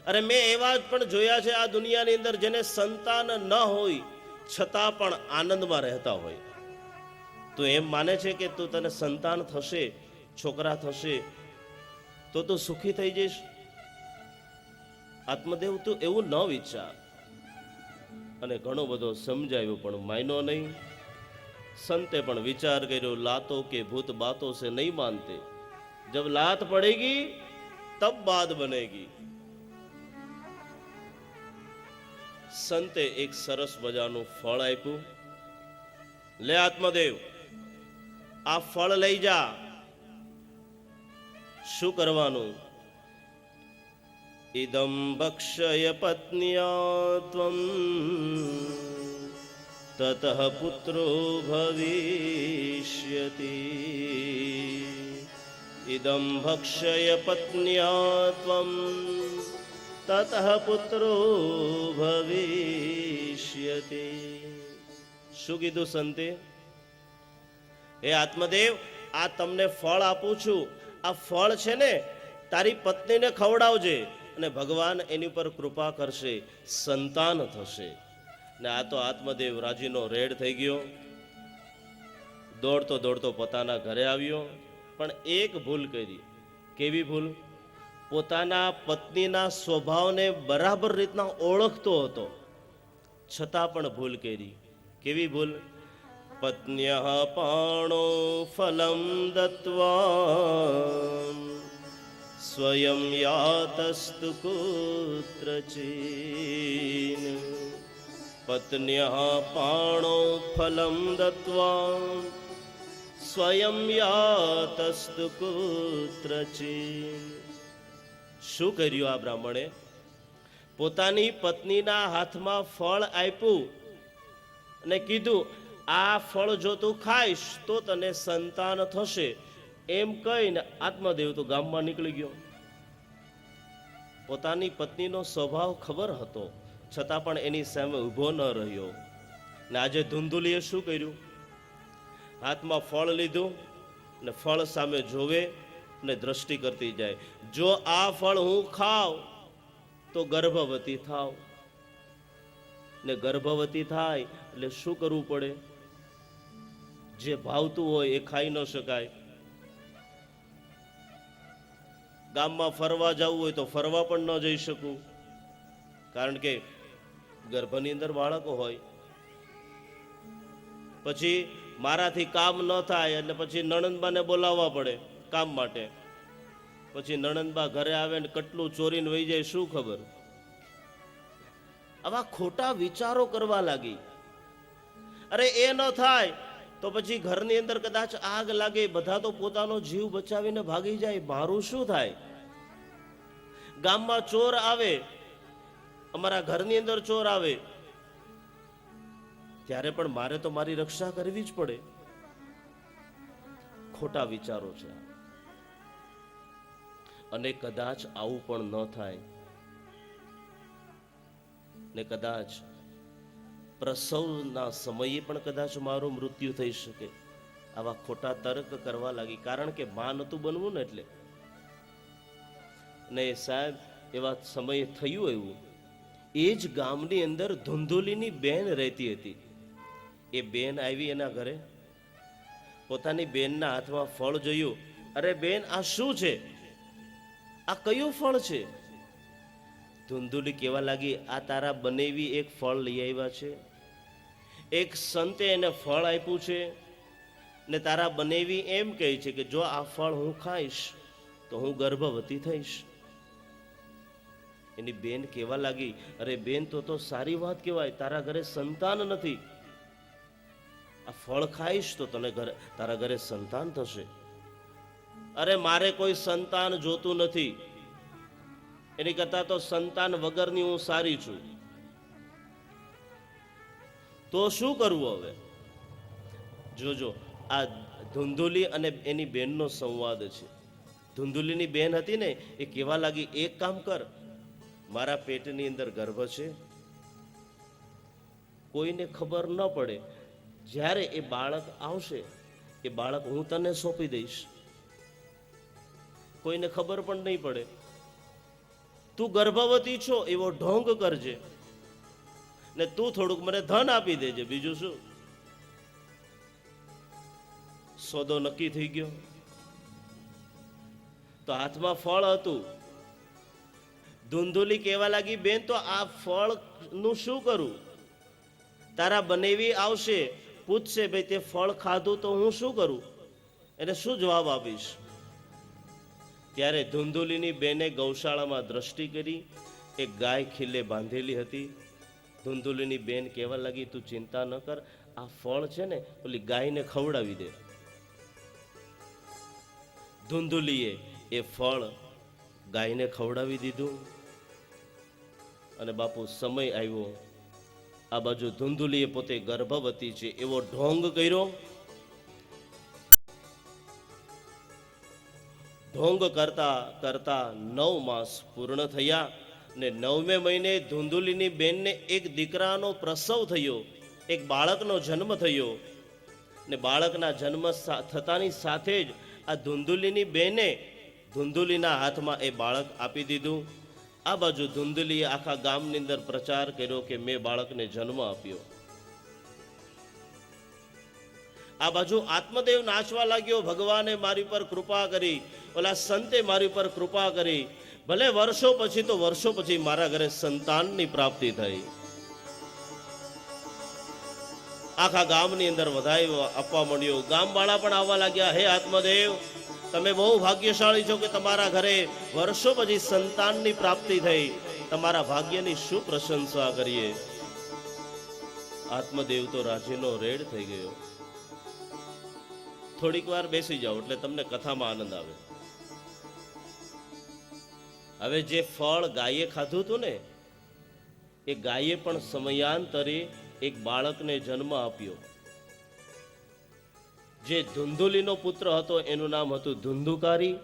અરે મેં એવા જ પણ જોયા છે આ દુનિયાની અંદર જેને સંતાન ન હોય છતાં પણ આનંદમાં રહેતા હોય. તું એમ માને છે કે તું તને સંતાન થશે, છોકરા થશે તો તું સુખી થઈ જઈશ? આત્મદેવ, તું એવું ન વિચાર. અને ઘણો બધો સમજાવ્યું પણ માન્યો નહીં. संते पण विचार करो, लातों के भूत बातों से नहीं मानते, जब लात पड़ेगी तब बात बनेगी. संते एक सरस मजाનું ફળ આપ્યું. લે આત્મદેવ, આ ફળ લઈ જા. શું કરવાનું? ઇદમ ભક્ષય પત્ન્યા ત્વમ તતઃ પુત્રો ભવિષ્યતિ. ઇદમ ભક્ષય પત્ન્યા ત્વમ તતઃ પુત્રો ભવિષ્યતિ. શું કીધું સંતે? હે આત્મદેવ, આ તમને ફળ આપું છું. આ ફળ છે ને, તારી પત્નીને ખવડાવજે અને ભગવાન એની પર કૃપા કરશે, સંતાન થશે. ને આ તો આત્મદેવ રાજીનો રેડ થઈ ગયો. દોડતો દોડતો પોતાના ઘરે આવ્યો. પણ એક ભૂલ કરી. કેવી ભૂલ? પોતાના પત્નીના સ્વભાવને બરાબર રીતના ઓળખતો હતો, છતાં પણ ભૂલ કરી. કેવી ભૂલ? પત્ન્યઃ પાણો ફલમ દત્વા સ્વયં યાતસ્તુ કુત્રચિન. પત્ન્યઃ પાણો ફલમ દત્વા સ્વયં યાતસ્તુ કુત્રચિન. શું કર્યું આ બ્રાહ્મણે? પોતાની પત્નીના હાથમાં ફળ આપ્યું અને કીધું, આ ફળ જો તું ખાઈશ તો તને સંતાન થશે. એમ કહીને આત્મદેવ તો ગામમાં નીકળી ગયો. પોતાની પત્નીનો સ્વભાવ ખબર હતો, છતાં પણ એની સામે ઊભો ન રહ્યો. ને આજે ધુંધુલીએ શું કર્યું? હાથમાં ફળ લીધું ને ફળ સામે જોવે ને દ્રષ્ટિ કરતી જાય. જો આ ફળ હું ખાવ તો ગર્ભવતી થાવ. ને ગર્ભવતી થાય એટલે શું કરવું પડે? જે ભાવતું હોય એ ખાઈ ન શકાય. ગામમાં ફરવા જવું હોય તો ફરવા પણ ન જઈ શકું, કારણ કે ગર્ભની અંદર બાળકો હોય. પછી મારાથી કામ ન થાય એટલે પછી નણંદબાને બોલાવવા પડે કામ માટે. પછી નણંદબા ઘરે આવે ને કટલું ચોરીને વહી જાય, શું ખબર? આવા ખોટા વિચારો કરવા લાગી. અરે એ ન થાય તો પછી ઘરની અંદર કદાચ આગ લાગે, બધા તો પોતાનો જીવ બચાવીને ભાગી જાય, મારું શું થાય? ગામમાં ચોર આવે, અમારા ઘરની અંદર ચોર આવે, ત્યારે પણ મારે તો મારી રક્ષા કરવી જ પડે. ખોટા વિચારો છે. અને કદાચ આવું પણ ન થાય ને કદાચ પ્રસવના સમયે પણ કદાચ મારું મૃત્યુ થઈ શકે. આવા ખોટા તર્ક કરવા લાગી, કારણ કે માં નહોતું બનવું ને એટલે. ને સાહેબ એવા સમયે થયું એવું, એ જ ગામની અંદર ધુંધુલીની બેન રહેતી હતી. એ બેન આવી એના ઘરે, પોતાની બેનના હાથમાં ફળ જોયું. અરે બેન, આ શું છે? આ કયું ફળ છે? ધુંધુલી કહેવા લાગી, આ તારા બનેવી એક ફળ લઈ આવ્યા છે. એક સંતે એને ફળ આપ્યું છે ને તારા બનેવી એમ કહે છે કે જો આ ફળ હું ખાઈશ તો હું ગર્ભવતી થઈશ. એની બેન કહેવા લાગી, અરે બેન, તો સારી વાત કહેવાય, તારા ઘરે સંતાન નથી. આ ફળ ખાઈશ તો તને તારા ઘરે સંતાન થશે. અરે મારે કોઈ સંતાન જોતું નથી, એની કરતા તો સંતાન વગરની હું સારી છું. તો શું કરવું હવે? જોજો, આ ધુંધુલી અને એની બેનનો સંવાદ છે. ધુંધુલીની બેન હતી ને, એ કહેવા લાગી, એક કામ કર, મારા પેટની અંદર ગર્ભ છે, કોઈને ખબર ન પડે. જ્યારે એ બાળક આવશે એ બાળક હું તને સોંપી દઈશ, કોઈને ખબર પણ નહીં પડે. તું ગર્ભવતી છો એવો ઢોંગ કરજે ને તું થોડુંક મને ધન આપી દેજે, બીજું શું. સોદો નક્કી થઈ ગયો. તો હાથમાં ફળ હતું. ધુંધુલી કહેવા લાગી, બેન, તો આ ફળ નું શું કરું? તારા બનેવી આવશે, પૂછશે, ભાઈ તે ફળ ખાધું તો હું શું કરું? એને શું જવાબ આપીશ? ત્યારે ધુંધુલીની બેને ગૌશાળામાં દ્રષ્ટિ કરી. એક ગાય ખીલે બાંધેલી હતી. ધુંધુલીની બેન કહેવા લાગી, તું ચિંતા ન કર, આ ફળ છે ને ઓલી ગાયને ખવડાવી દે. ધુંધુલીએ એ ફળ ગાયને ખવડાવી દીધું. અને બાપુ, સમય આવ્યો, આ બાજુ ધુંધુલીએ પોતે ગર્ભવતી છે એવો ઢોંગ કર્યો. ઢોંગ કરતા કરતા 9 માસ પૂર્ણ થયા ને 9મે મહિને ધુંધુલીની બેનને એક દીકરાનો પ્રસવ થયો, એક બાળકનો જન્મ થયો. ને બાળકના જન્મ થતાની સાથે જ આ ધુંધુલીની બેને ધુંધુલીના હાથમાં એ બાળક આપી દીધું. આ બાજુ ધુંધુલીએ આખા ગામની અંદર પ્રચાર કર્યો કે મેં બાળકને જન્મ આપ્યો. આ બાજુ આત્મદેવ નાચવા લાગ્યો, ભગવાને મારી પર કૃપા કરી, ઓલા સંતે મારી પર કૃપા કરી. ભલે વર્ષો પછી મારા ઘરે સંતાનની પ્રાપ્તિ થઈ. આખા ગામની અંદર વધાઈ આપવા માંડ્યો. ગામવાળા પણ આવવા લાગ્યા, હે આત્મદેવ, તમે બહુ ભાગ્યશાળી છો કે તમારા ઘરે વર્ષો પછી સંતાનની પ્રાપ્તિ થઈ. તમારા ભાગ્યની શું પ્રશંસા કરીએ. આત્મદેવ તો રાજીનો રેડ થઈ ગયો. થોડીક વાર બેસી જાઓ એટલે તમને કથામાં આનંદ આવે. હવે જે ફળ ગાયે ખાધું હતું ને, એ ગાયે પણ સમયાંતરે એક બાળકને જન્મ આપ્યો. જે ધુંધુલીનો પુત્ર હતો એનું નામ હતું ધુંધુકારી.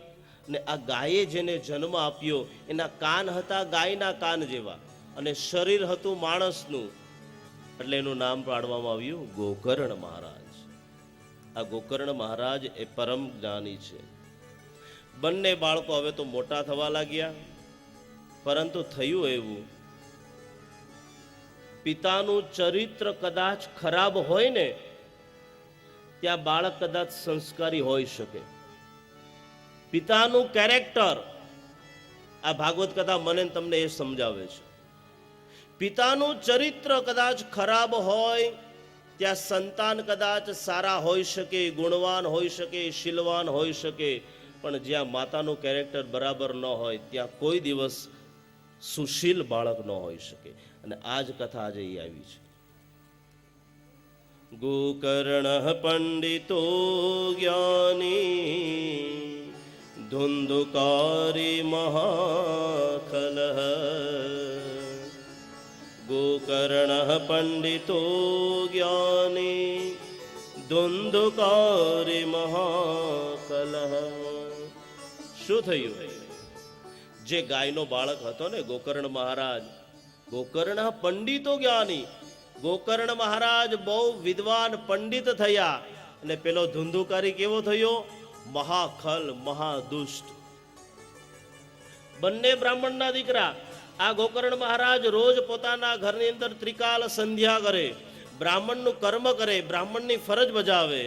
ને આ ગાયે જેને જન્મ આપ્યો એના કાન હતા ગાયના કાન જેવા અને શરીર હતું માણસનું, એટલે એનું નામ પાડવામાં આવ્યું ગોકર્ણ મહારાજ. આ ગોકર્ણ મહારાજ એ પરમ જ્ઞાની છે. બંને બાળકો હવે તો મોટા થવા લાગ્યા, પરંતુ થયું એવું, પિતાનું ચરિત્ર કદાચ ખરાબ હોય ને ત્યાં બાળક કદાચ સંસ્કારી હોઈ શકે. પિતાનું કેરેક્ટર, આ ભાગવત કથા મને તમને એ સમજાવે છે. પિતાનું ચરિત્ર કદાચ ખરાબ હોય ત્યાં સંતાન કદાચ સારા હોઈ શકે, ગુણવાન હોઈ શકે, શીલવાન હોઈ શકે. પણ જ્યાં માતાનું કેરેક્ટર બરાબર ન હોય ત્યાં કોઈ દિવસ સુશીલ બાળક ન હોઈ શકે. અને આ જ કથા આજે આવી છે. ગોકર્ણ પંડિતો જ્ઞાની ધુંધુકારી મહાખલ. ગોકર્ણ પંડિતો જ્ઞાની ધુંધુકારી મહાકલ. શું થયું? જે ગાયનો બાળક હતો ને ગોકર્ણ મહારાજ, ગોકર્ણ પંડિતો જ્ઞાની, ગોકર્ણ મહારાજ બહુ વિદ્વાન પંડિત થયા. અને પેલો ધુંધુકારી કેવો થયો? મહાખલ, મહાદુષ્ટ. બંને બ્રાહ્મણના દીકરા. આ ગોકર્ણ મહારાજ રોજ પોતાના ઘરની અંદર ત્રિકાલ સંધ્યા કરે, બ્રાહ્મણનું કર્મ કરે, બ્રાહ્મણની ફરજ બજાવે.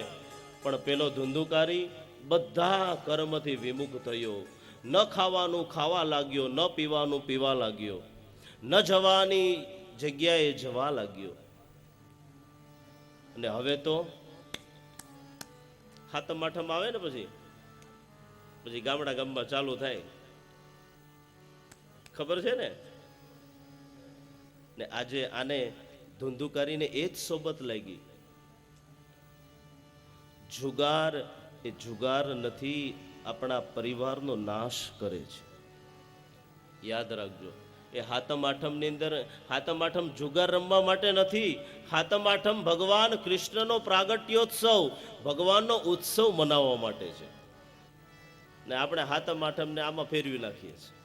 પણ પેલો ધુંધુકારી બધા કર્મથી વિમુખ થયો. ન ખાવાનું ખાવા લાગ્યો, ન પીવાનું પીવા લાગ્યો, ન જવાની જગ્યાએ જવા લાગ્યો. અને હવે તો હાતમ આઠમ આવે ને પછી ગામડા ગામમાં ચાલુ થાય, ખબર છે ને આજે આને ધુંધુકારીને એ જ સોબત લાગી. જુગાર એ જુગાર નથી, આપણા પરિવારનો નાશ કરે છે. યાદ રાખજો. એ હાતમ આઠમની અંદર, હાતમ આઠમ જુગાર રમવા માટે નથી. હાતમ આઠમ ભગવાન કૃષ્ણનો પ્રાગટ્યોત્સવ, ભગવાનનો ઉત્સવ મનાવવા માટે છે. ને આપણે હાતમ આઠમને આમાં ફેરવી નાખીએ છીએ.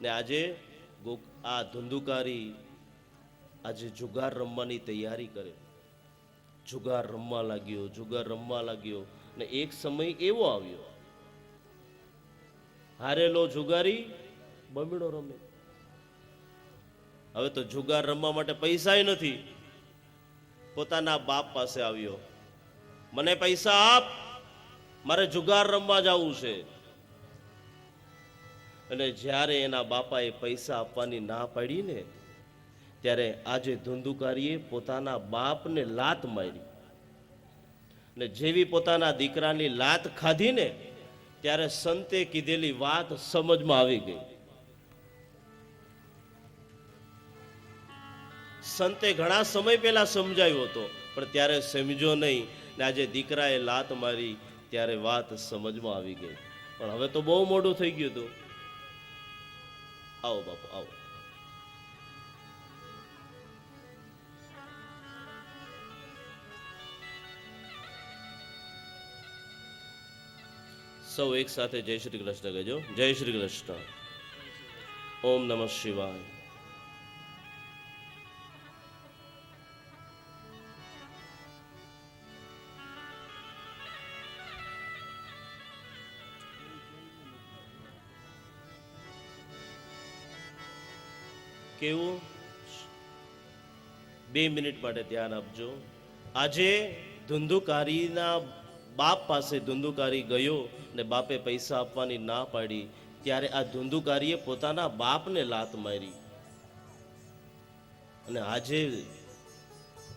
ને આજે આ ધુંધુકારી આજે જુગાર રમવાની તૈયારી કરે, જુગાર રમવા લાગ્યો, જુગાર રમવા લાગ્યો. ને એક સમય એવો આવ્યો, હારેલો જુગારી બમણો રમે. હવે તો જુગાર રમવા માટે પૈસાય નથી. પોતાના બાપ પાસે આવ્યો, મને પૈસા આપ, મારે જુગાર રમવા જવું છે. અને જ્યારે એના બાપાએ પૈસા આપવાની ના પાડી ને, ત્યારે આજે ધુંધુકારીએ પોતાના બાપને લાત મારી. ને જેવી પોતાના દીકરાની લાત ખાધી ને, ત્યારે સંતે કીધેલી વાત સમજમાં આવી ગઈ. સંતે ઘણા સમય પહેલા સમજાવ્યો હતો, પણ ત્યારે સમજ્યો નહીં. ને આજે દીકરાએ લાત મારી ત્યારે વાત સમજમાં આવી ગઈ. પણ હવે તો બહુ મોડું થઈ ગયું હતું. આવો બાપુ આવો. સૌ એક સાથે જય શ્રી કૃષ્ણ કહેજો. જય શ્રી કૃષ્ણ. ઓમ નમઃ શિવાય. કેવું? 2 મિનિટ માટે ધ્યાન આપજો. આજે ધુંધુકારીના બાપ પાસે ધુંધુકારી ગયો ને બાપે પૈસા આપવાની ના પાડી, ત્યારે આ ધુંધુકારીએ પોતાના બાપને લાત મારી. અને આજે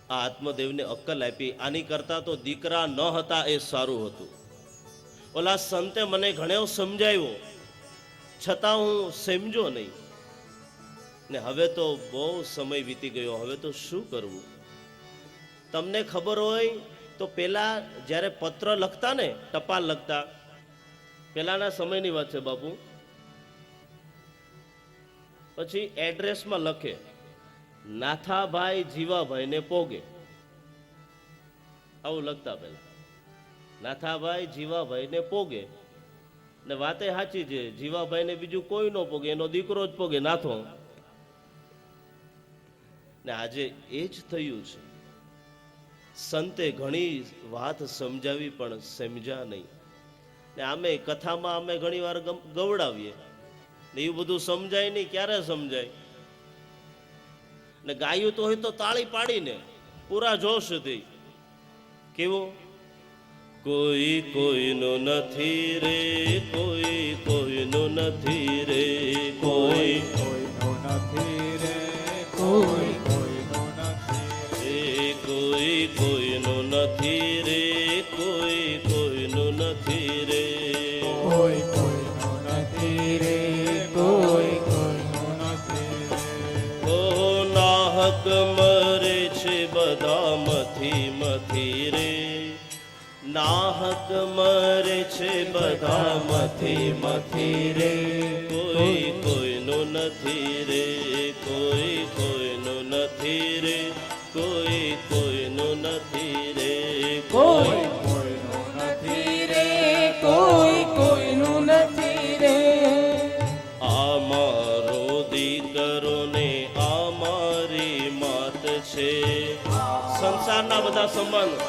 આ આત્મદેવને અક્કલ આપી. આની કરતા તો દીકરા ન હતા એ સારું હતું. ઓલા સંતે મને ઘણો સમજાવ્યો, છતાં હું સમજો નહીં. ને હવે તો બહુ સમય વીતી ગયો, હવે તો શું કરવું? તમને ખબર હોય તો પેલા જ્યારે પત્ર લખતા ને, ટપાલ લખતા, પેલાના સમયની વાત છે બાપુ. પછી એડ્રેસમાં લખે નાથાભાઈ જીવાભાઈને પોગે, આવું લખતા પેલા. નાથાભાઈ જીવાભાઈને પોગે. ને વાતે સાચી છે, જીવાભાઈને બીજું કોઈ ન પોગે, એનો દીકરો જ પોગે, નાથો. ને આજે એ જ થયું છે. સંતે ઘણી વાત સમજાવી પણ સમજ્યા નહીં. ને આમે કથામાં અમે ઘણી વાર ગવડાવીએ ને એવું બધું સમજાય નહીં. ક્યારે સમજાય? ને ગાયું તો હોય તો તાળી પાડીને પૂરા જોશથી. કેવું? કોઈ કોઈનું નથી રે, કોઈ કોઈનું નથી રે, કોઈ કોઈનું નથી રે, કોઈ કોઈનું નથી રે, કોઈ કોઈનું નથી રે, કોઈ કોઈનું નથી રે, કોઈ કોઈનું નથી રે. ઓ નાહક મરે છે બધા મથી મથી રે, નાહક મરે છે બધા મથી મથી રે, કોઈ કોઈનું નથી રે, કોઈ કોઈનું નથી રે, કોઈ કોઈનું નથી રે, કોઈ કોઈનું નથી રે, કોઈ કોઈનું નથી રે. આ મારો દીકરો ને આ મારી માત છે. સંસારના બધા સંબંધ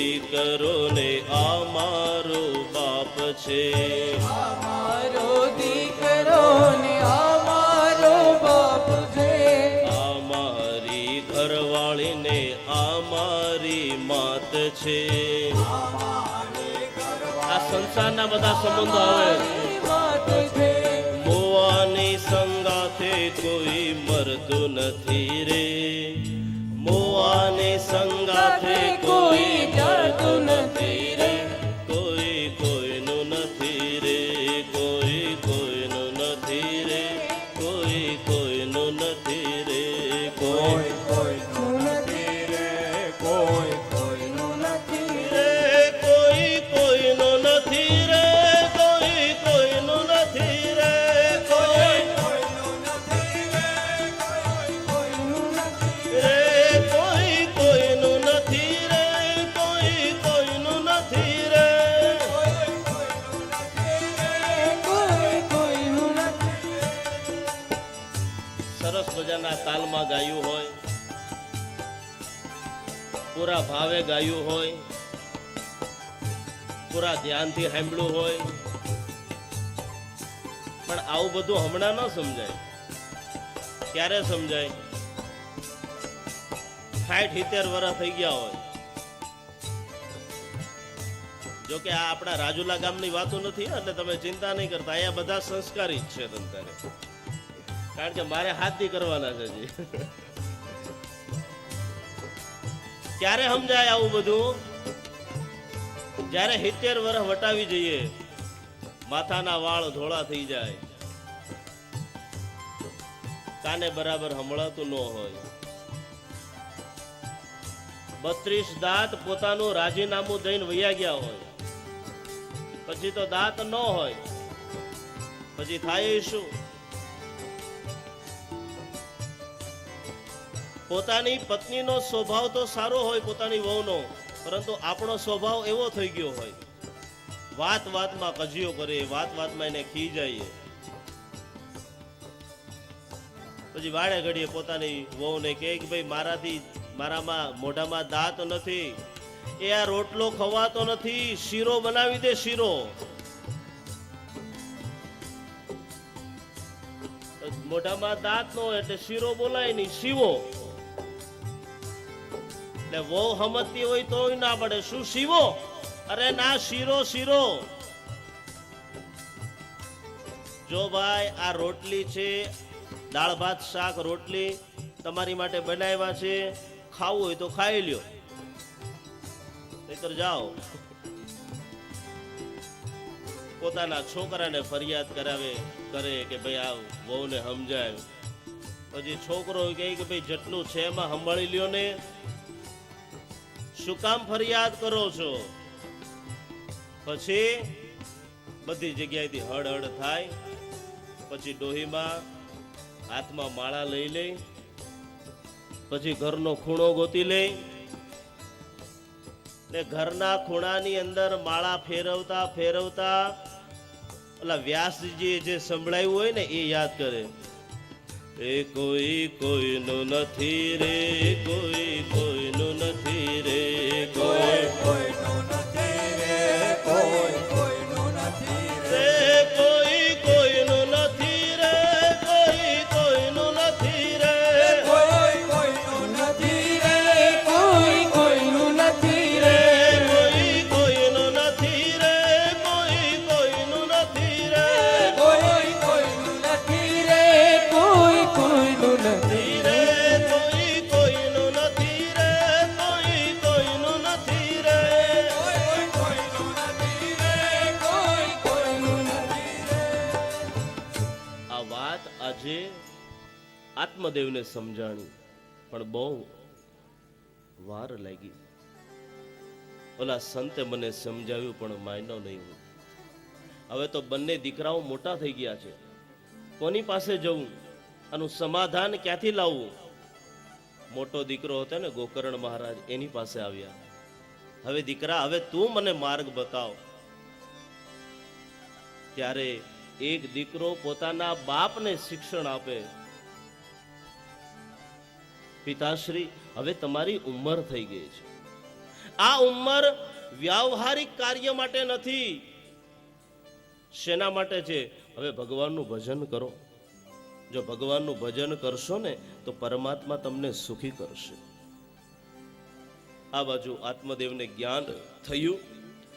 દીકરો ને આ મારો બાપ છે. અમારો દીકરો ને અમારો બાપ છે. આ મારી ઘરવાળી ને આ મારી માત છે. આ સંસારના બધા સંબંધો આવે. વાત છે. મોવાની સંગાથે કોઈ મરતું નથી રે. મોવાની સંગાથે કોઈ મરતું નથી રે. કોઈ કોઈનું નથી રે. કોઈ કોઈનું નથી રે. કોઈ કોઈનું નથી રે. કોઈ કોઈનું નથી રે. કોઈ કોઈનું નથી રે. રે. કોઈ કોઈનું નથી રે. કોઈ કોઈનું નથી રે. કોઈ કોઈનું નથી રે. કોઈનું નથી રે. કોઈ કોઈનું નથી રે. કોઈ કોઈનું નથી રે. કોઈ કોઈનું નથી. સરસ મજાના તાલમાં ગાયું હોય, પૂરા ભાવે ગાયું હોય, પૂરા ધ્યાનથી સાંભળ્યું હોય, પણ આવું બધું હમણાં ન સમજાય. ક્યારે સમજાય? 60-70 વર્ષ થઈ ગયા હોય. જો કે આ આપણા રાજુલા ગામની વાતો નથી, એટલે તમે ચિંતા નહીં કરતા. અહીંયા બધા સંસ્કારી જ છે તમતારે, કારણ કે મારે હાથથી કરવાના છે જી. ક્યારે સમજાય આવું બધું? જ્યારે 70 વર્ષ વટાવી જઈએ, માથાના વાળ ધોળા થઈ જાય, કાને બરાબર સંભળાતું ન હોય, 32 દાંત પોતાનું રાજીનામું દઈને વયા ગયા હોય, પછી તો દાંત ન હોય, પછી થાય શું? પોતાની પત્નીનો સ્વભાવ તો સારો હોય, પોતાની વહુનો, પરંતુ આપણો સ્વભાવ એવો થઈ ગયો હોય, વાત વાતમાં કજિયો કરે, વાત વાતમાં એને ખીજાઈએ, પછી વાડે ઘડીએ પોતાની વહુને કહે કે ભાઈ મારામાં મોઢામાં દાંત નથી, એ આ રોટલો ખવાતો નથી, શીરો બનાવી દે, શીરો. મોઢામાં દાંત નો એટલે શીરો બોલાય નહીં, શીવો. એટલે વહુ સમજતી હોય તોય ના પડે, શું શીવો? અરે ના, શીરો, શીરો. જો ભાઈ આ રોટલી છે, દાળ ભાત શાક રોટલી તમારી માટે બનાવ્યા છે, ખાવું હોય તો ખાઈ લ્યો, નહીતર જાઓ. પોતાના છોકરાને ફરિયાદ કરે કે ભાઈ આ વહુને સમજાય. પછી છોકરો કહે કે ભાઈ જેટલું છે એમાં સંભાળી લ્યો ને, શું કામ ફરિયાદ કરો છો? પછી બધી જગ્યાએથી હળહળ થાય. પછી ડોહીમાં હાથમાં માળા લઈ લે, પછી ઘરનો ખૂણો ગોતી લે, ને ઘરના ખૂણાની અંદર માળા ફેરવતા ફેરવતા ઓલા વ્યાસજી જે સંભળાયું હોય ને એ યાદ કરે. એ કોઈ કોઈનું નથી રે. કોઈ કોઈનું નથી રે. કોઈ કોઈનું નથી રે. કોઈ કોઈનું નથી રે. રે. કોઈ કોઈનું નથી રે. કોઈ કોઈનું નથી રે. કોઈ કોઈનું નથી રે. કોઈ કોઈનું નથી રે. કોઈ કોઈનું નથી રે. કોઈ કોઈનું નથી રે. કોઈ કોઈનું નથી રે. કોઈ કોઈનું નથી રે. કોઈ કોઈનું નથી રે. કોઈ કોઈનું નથી રે. કોઈ કોઈનું નથી રે. કોઈ કોઈનું નથી રે. આ વાત આજે આત્મદેવને સમજાણી, પણ બહુ વાર લાગી. ઓલા સંતે મને સમજાવ્યું પણ માન્યો નહીં હું. હવે તો બંને દીકરાઓ મોટા થઈ ગયા છે, કોની પાસે જવું? આનું સમાધાન ક્યાંથી લાવવું? મોટો દીકરો હતો ને ગોકર્ણ મહારાજ, એની પાસે આવ્યા. હવે દીકરા, હવે તું મને માર્ગ બતાવ. ત્યારે એક દીકરો પોતાના બાપને શિક્ષણ આપે, પિતાશ્રી હવે તમારી ઉંમર થઈ ગઈ છે, આ ઉંમર વ્યાવહારિક કાર્ય માટે નથી. શેના માટે છે? હવે ભગવાનનું ભજન કરો. જો ભગવાનનું ભજન કરશો ને તો પરમાત્મા તમને સુખી કરશે. આ બાજુ આત્મદેવને જ્ઞાન થયું.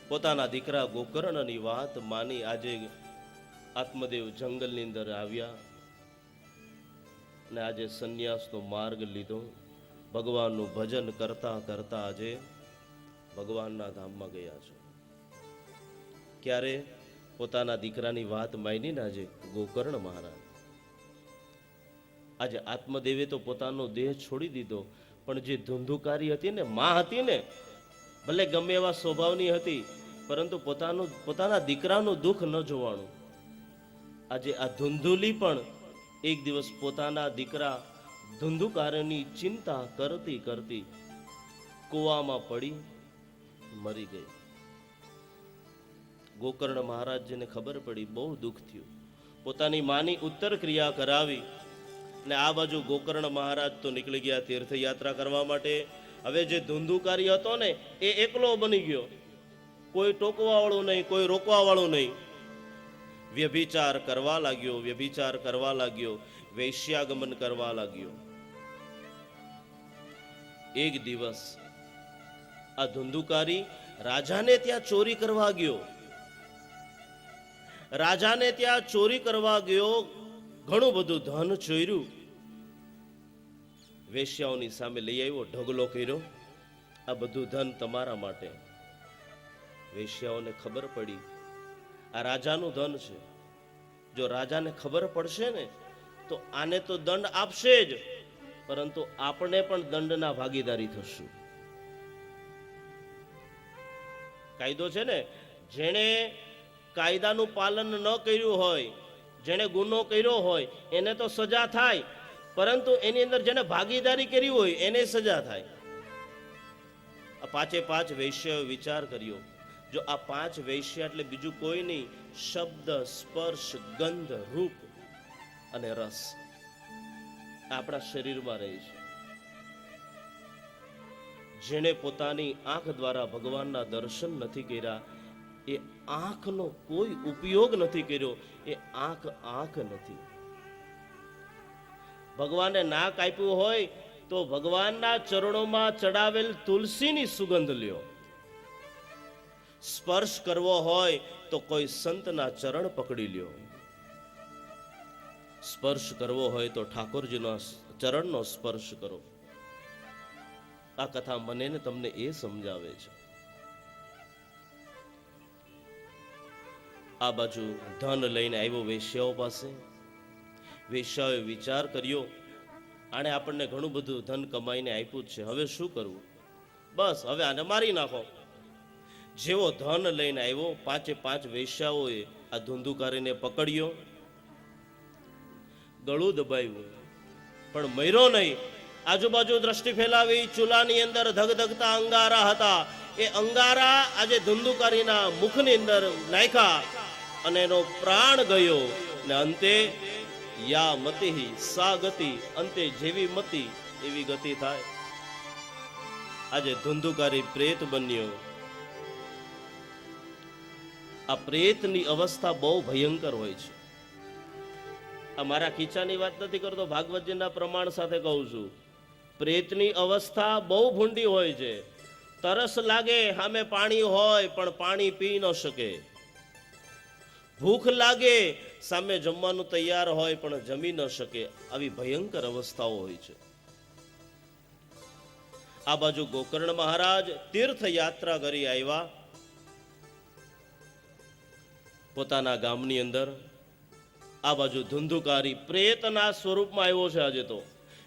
પોતાના દીકરા ગોકર્ણની વાત માની આજે આત્મદેવ જંગલની અંદર આવ્યા અને આજે સંન્યાસનો માર્ગ લીધો. ભગવાનનું ભજન કરતા કરતા આજે ભગવાનના ધામમાં ગયા છે. ક્યારે? પોતાના દીકરાની વાત માની ને આજે ગોકર્ણ મહારાજ. આજે આત્મદેવે તો પોતાનો દેહ છોડી દીધો, પણ જે ધુંધુકારી હતી ને, માં હતી ને, ભલે ગમે એવા સ્વભાવની હતી, પરંતુ પોતાના દીકરાનું દુઃખ ન જોવાનું. આજે આ ધુંધુલી પણ એક દિવસ પોતાના દીકરા ધુંધુકારની ચિંતા કરતી કરતી કૂવામાં પડી મરી ગઈ. ગોકર્ણ મહારાજજીને ખબર પડી, બહુ દુઃખ થયું. પોતાની માની ઉત્તર ક્રિયા કરાવી ને આ બાજુ ગોકર્ણ મહારાજ તો નીકળી ગયા તીર્થયાત્રા કરવા માટે. હવે જે ધુંધુકારી હતો ને એ એકલો બની ગયો, કોઈ ટોકવા વાળું નહીં, કોઈ રોકવા વાળું નહીં. વ્યભિચાર કરવા લાગ્યો, વ્યભિચાર કરવા લાગ્યો, વૈશ્યાગમન કરવા લાગ્યો. એક દિવસ આ ધુંધુકારી રાજાને ત્યાં ચોરી કરવા ગયો. રાજાને ત્યાં ચોરી કરવા ગયો, ઘણું બધું ધન ચોર્યું. વેશ્યાઓની સામે લઈ આવ્યો, ઢગલો કર્યો, આ બધું ધન તમારા માટે. વેશ્યાઓને ખબર પડી આ રાજાનું ધન છે. જો રાજાને ખબર પડશે ને તો આને તો દંડ આપશે જ, પરંતુ આપણે પણ દંડના ભાગીદારી થશું. કાયદો છે ને, જેણે કાયદાનું પાલન ન કર્યું હોય, જેણે ગુનો કર્યો હોય એને તો સજા થાય, પરંતુ એની અંદર જેને ભાગીદારી કરી હોય એને સજા થાય. આ પાંચે પાંચ વૈશ્યોએ વિચાર કર્યો, જો આ પાંચ વૈશ્ય એટલે બીજું કોઈ નહીં, શબ્દ, સ્પર્શ, ગંધ, રૂપ અને રસ આપણા શરીરમાં રહે છે. જેણે પોતાની આંખ દ્વારા ભગવાનના દર્શન નથી કર્યા, એ આંખનો કોઈ ઉપયોગ નથી કર્યો, એ આંખ નથી. ભગવાને નાક આપ્યું હોય તો ભગવાનના ચરણોમાં ચડાવેલ તુલસીની સુગંધ લ્યો. સ્પર્શ કરવો હોય તો કોઈ સંતના ચરણ પકડી લ્યો. સ્પર્શ કરવો હોય તો ઠાકોરજીના ચરણનો સ્પર્શ કરો. આ કથા મને ને તમને એ સમજાવે છે. આ બાજુ ધન લઈને આવ્યો વેશ્યાઓ પાસે. વેશ્યાઓએ વિચાર કર્યો, આણે આપણને ઘણું બધું ધન કમાઈને આપ્યું જ છે, હવે શું કરવું? બસ હવે આને મારી નાખો. જેવો ધન લઈને આવ્યો, પાંચે પાંચ વેશ્યાઓએ આ ધુંધુકારીને પકડ્યો, ગળું દબાવ્યું, પણ મર્યો નહીં. આજુબાજુ દ્રષ્ટિ ફેલાવી, ચૂલાની અંદર ધગધગતા અંગારા હતા. એ અંગારા આજે ધુંધુકારીના મુખની અંદર નાખ્યા અને એનો પ્રાણ ગયો. ને અંતે યા મતિ સા ગતિ, અંતે જેવી મતિ એવી ગતિ થાય. આજે ધુંધુકારી પ્રેત બન્યો. આ પ્રેતની અવસ્થા બહુ ભયંકર હોય છે. આ મારા ખીચાની વાત નથી કરતો, ભાગવતજીના પ્રમાણ સાથે કહું છું. પ્રેતની અવસ્થા બહુ ભૂંડી હોય છે. તરસ લાગે, સામે પાણી હોય પણ પાણી પી ન શકે. ભૂખ લાગે, સામે જમવાનું તૈયાર હોય પણ જમી ન શકે. આવી ભયંકર અવસ્થાઓ હોય છે. આ બાજુ ગોકર્ણ મહારાજ તીર્થયાત્રા કરી આવ્યા પોતાના ગામની અંદર. આ બાજુ ધુંધુકારી પ્રેતના સ્વરૂપમાં આવ્યો છે. આજે તો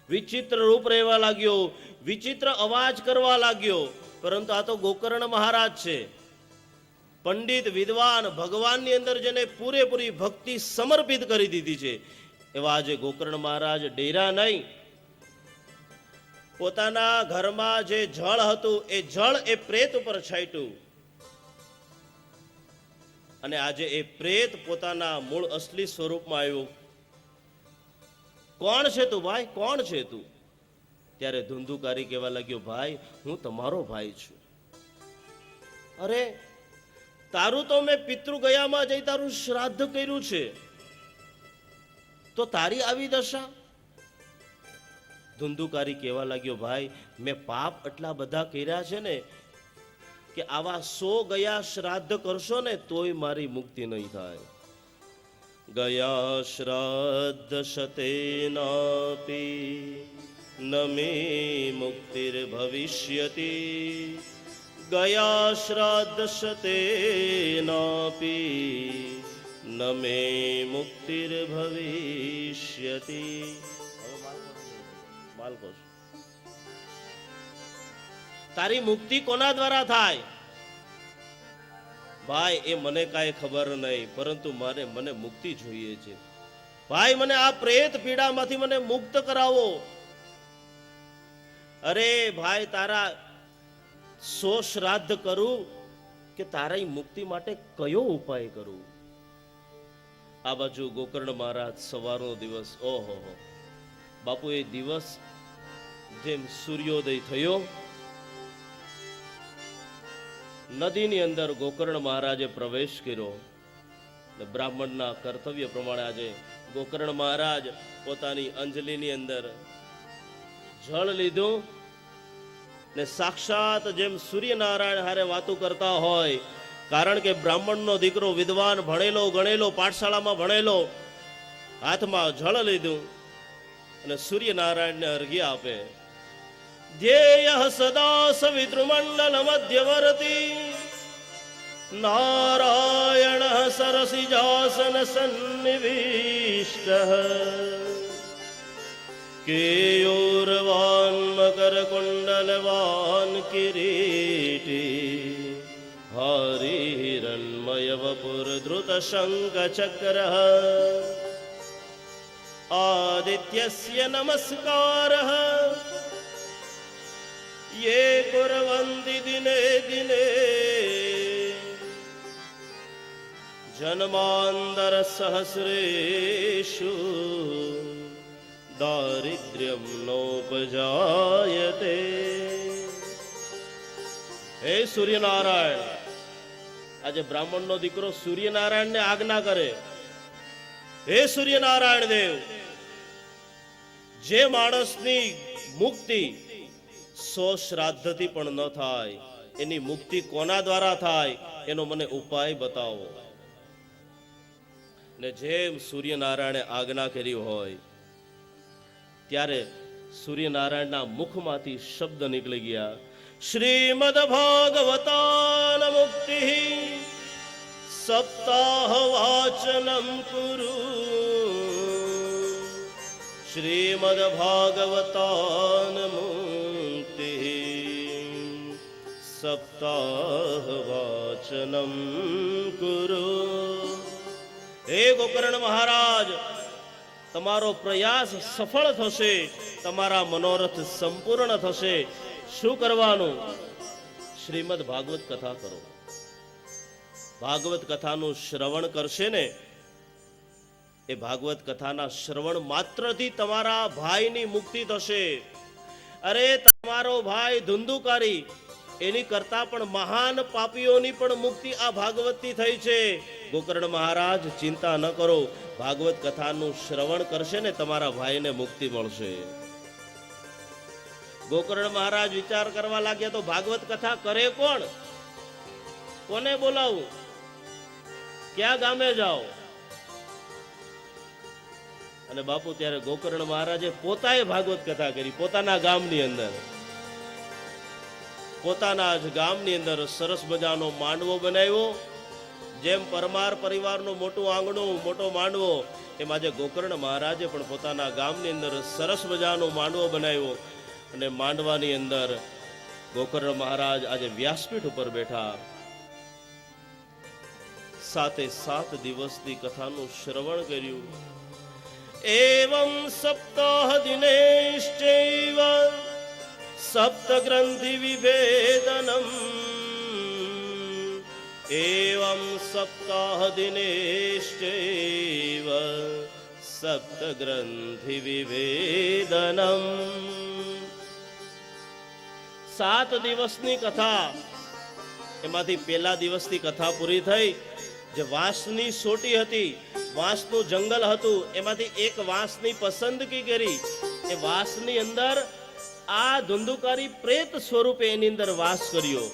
વિચિત્ર રૂપ રહેવા લાગ્યો, વિચિત્ર અવાજ કરવા લાગ્યો. પરંતુ આ તો ગોકર્ણ મહારાજ છે, પંડિત, વિદ્વાન, ભગવાનની અંદર જેને પૂરેપૂરી ભક્તિ સમર્પિત કરી દીધી છે. એવા આજે ગોકર્ણ મહારાજ ડેરા નહીં, પોતાના ઘરમાં જે જળ હતું એ જળ એ પ્રેત ઉપર છાંટ્યું. અને આજે એ પ્રેત પોતાના મૂળ અસલી સ્વરૂપમાં આવ્યું. કોણ છે તું ભાઈ, કોણ છે તું? ત્યારે ધુંધુકારી કહેવા લાગ્યો, ભાઈ હું તમારો ભાઈ છું. અરે તારું તો મેં પિતૃ ગયામાં જઈ તારું શ્રાદ્ધ કર્યું છે, તો તારી આવી દશા? ધુંધુકારી કહેવા લાગ્યો, ભાઈ મેં પાપ એટલા બધા કર્યા છે ને કે આવા 100 ગયા શ્રાદ્ધ કરશો ને તોય મારી મુક્તિ નહીં થાય. ગયા શ્રાદ્ધ શતેનાપી ન મે મુક્તિર ભવિષ્યતિ. ગયા શ્રાદ્ધ શતેનાપી ન મે મુક્તિર ભવિષ્યતિ. તારી મુક્તિ કોના દ્વારા થાય? ભાઈ એ મને કાંઈ ખબર નહીં, પરંતુ મને મુક્તિ જોઈએ છે. ભાઈ મને આ પ્રેત પીડામાંથી મને મુક્ત કરાવો. અરે ભાઈ તારા 100 શ્રાદ્ધ કરું કે તારી મુક્તિ માટે કયો ઉપાય કરું? આ બાજુ ગોકર્ણ મહારાજ સવારનો દિવસ, ઓહો બાપુ, એ દિવસ જેમ સૂર્યોદય થયો, નદીની અંદર ગોકર્ણ મહારાજે પ્રવેશ કર્યો. બ્રાહ્મણના કર્તવ્ય પ્રમાણે આજે ગોકર્ણ મહારાજ પોતાની અંજલિની અંદર જળ લીધું ને સાક્ષાત જેમ સૂર્યનારાયણ હારે વાતો કરતા હોય, કારણ કે બ્રાહ્મણનો દીકરો વિદ્વાન, ભણેલો ગણેલો, પાઠશાળામાં ભણેલો, હાથમાં જળ લીધું અને સૂર્યનારાયણને અર્ઘ્ય આપે. ધ્યેય સદા સવિતૃમંડલ મધ્યવર્તી નારાયણ સરસિજાસન સન્નિવિષ્ટ. કેયોરવાન મકર કુંડલવાન કિરીટી હરિહિરણમય વપુર ધૃત શંખ ચક્ર. આદિત્યસ્ય નમસ્કારઃ યે કુર્વન્તિ દિને દિને જન્માંતર સહસ્રેષુ દારિદ્ર્યમ નોપજાયતે. હે સૂર્યનારાયણ, આજે બ્રાહ્મણનો દીકરો સૂર્યનારાયણને આજ્ઞા કરે, હે સૂર્યનારાયણ દેવ, જે માણસની મુક્તિ 100 શ્રાદ્ધથી પણ ન થાય, એની મુક્તિ કોના દ્વારા થાય એનો મને ઉપાય બતાવો. ને જેમ સૂર્યનારાયણે આજ્ઞા કરી હોય ત્યારે સૂર્યનારાયણના મુખમાંથી શબ્દ નીકળી ગયા, શ્રીમદ ભાગવતાન મુક્તિ સપ્તાહ વાચનમ કુરુ. શ્રીમદ ભાગવતાન મુક્તિ સપ્તાહ વાચનમ કુરુ. હે ગોકર્ણ મહારાજ, તમારો પ્રયાસ સફળ થશે, તમારા મનોરથ સંપૂર્ણ થશે. શું કરવાનું? શ્રીમદ ભાગવત કથા કરો. ભાગવત કથાનું શ્રવણ કરશે ને, એ ભાગવત કથાના શ્રવણ માત્રથી તમારા ભાઈની મુક્તિ થશે. અરે તમારો ભાઈ ધુંધુકારી, એની કરતા પણ મહાન પાપીઓની પણ મુક્તિ આ ભાગવતથી થઈ છે. ગોકર્ણ મહારાજ ચિંતા ન કરો, ભાગવત કથાનું શ્રવણ કરશે ને તમારા ભાઈને મુક્તિ મળશે. ગોકર્ણ મહારાજ વિચાર કરવા લાગ્યા, તો ભાગવત કથા કરે કોણ? કોને બોલાવું? ક્યાં ગામે જાઓ? અને બાપુ ત્યારે ગોકર્ણ મહારાજે પોતાએ ભાગવત કથા કરી પોતાના ગામની અંદર. પોતાના જ ગામની અંદર સરસ મજાનો માંડવો બનાવ્યો. જેમ પરમાર પરિવારનું મોટું આંગણું, મોટો માંડવો, એમ આજે ગોકર્ણ મહારાજે પણ પોતાના ગામની અંદર સરસ મજાનો માંડવો બનાવ્યો. અને માંડવાની અંદર ગોકર્ણ મહારાજ આજે વ્યાસપીઠ ઉપર બેઠા. 7 દિવસની કથાનું શ્રવણ કર્યું. એવં સપ્તાહ દિનેશ્ચૈવ સપ્ત ગ્રંથિ વિભેદનમ. એવં સપ્તાહ દિનેશ્ચૈવ સપ્ત ગ્રંથિ વિભેદનમ. 7 દિવસની કથા એમાંથી પહેલા દિવસની કથા પૂરી થઈ. જે વાંસની સોટી હતી, વાંસનું જંગલ હતું, એમાંથી એક વાંસની પસંદગી કરી. એ વાંસની અંદર આ ધુંધુકારી પ્રેત સ્વરૂપે એની અંદર વાસ કર્યો.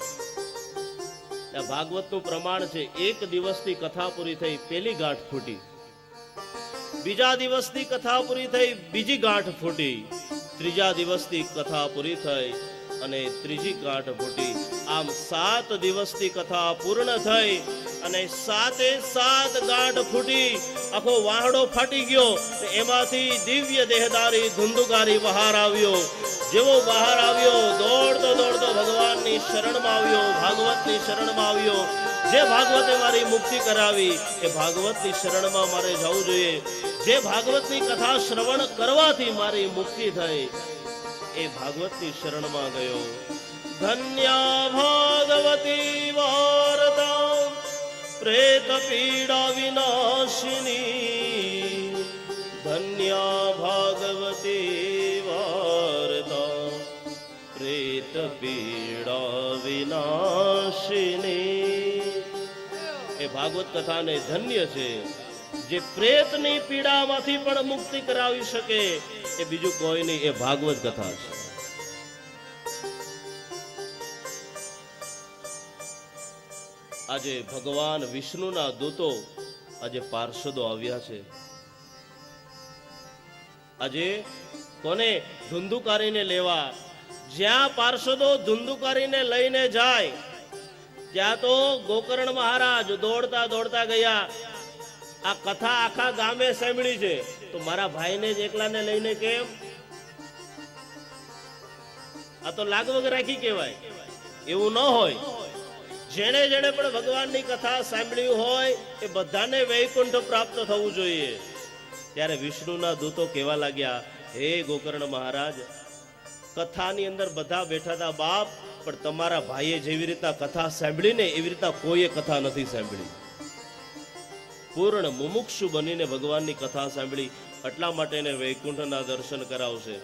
આ ભાગવતનું પ્રમાણ છે. એક દિવસની કથા પૂરી થઈ, પેલી ગાંઠ ફૂટી. બીજા દિવસની કથા પૂરી થઈ, બીજી ગાંઠ ફૂટી. ત્રીજા દિવસની કથા પૂરી થઈ અને ત્રીજી ગાંઠ ફૂટી. આમ 7 દિવસની કથા પૂર્ણ થઈ અને 7 ગાંઠ ફૂટી. આખો વાહડો ફાટી ગયો. એમાંથી દિવ્ય દેહધારી ધુંધુકારી બહાર આવ્યો. જેવો બહાર આવ્યો, દોડતો દોડતો ભગવાનની શરણમાં આવ્યો, ભાગવતની શરણમાં આવ્યો. જે ભાગવતે મારી મુક્તિ કરાવી, એ ભાગવતની શરણમાં મારે જવું જોઈએ. જે ભાગવતની કથા શ્રવણ કરવાથી મારી મુક્તિ થઈ, એ ભાગવતની શરણમાં ગયો. ધન્યા ભાગવતી વાર્તા પ્રેત પીડા વિનાશિની. ધન્યા ભાગવતી વાર્તા પ્રેત પીડા વિનાશિની. એ ભાગવત કથાને ધન્ય છે. જે પ્રેતની પીડામાંથી પણ મુક્તિ કરાવી શકે, એ બીજું કોઈ નહીં, એ ભાગવત કથા છે. આજે ભગવાન વિષ્ણુના દૂતો, આજે પાર્ષદો આવ્યા છે. આજે કોને? ધુંધુકારીને લેવા. જ્યાં પાર્ષદો ધુંધુકારીને લઈને જાય, ત્યાં તો ગોકર્ણ મહારાજ દોડતા દોડતા ગયા. આ કથા આખા ગામે સાંભળી છે, તો મારા ભાઈને જ એકલાને લઈને કેમ? આ તો લાગવગ રાખી કહેવાય. એવું ન હોય. જેણે જેણે પણ ભગવાનની કથા સાંભળી હોય, એ બધાને વૈકુંઠ પ્રાપ્ત થવું જોઈએ. ત્યારે વિષ્ણુના દૂતો કહેવા લાગ્યા, હે ગોકર્ણ મહારાજ, કથાની અંદર બધા બેઠા હતા બાપ, પણ તમારા ભાઈએ જેવી રીતના કથા સાંભળીને એવી રીતના કોઈએ કથા નથી સાંભળી. પૂર્ણ મુમુક્ષુ બનીને ભગવાનની કથા સાંભળી, એટલા માટે એને વૈકુંઠના દર્શન કરાવશે.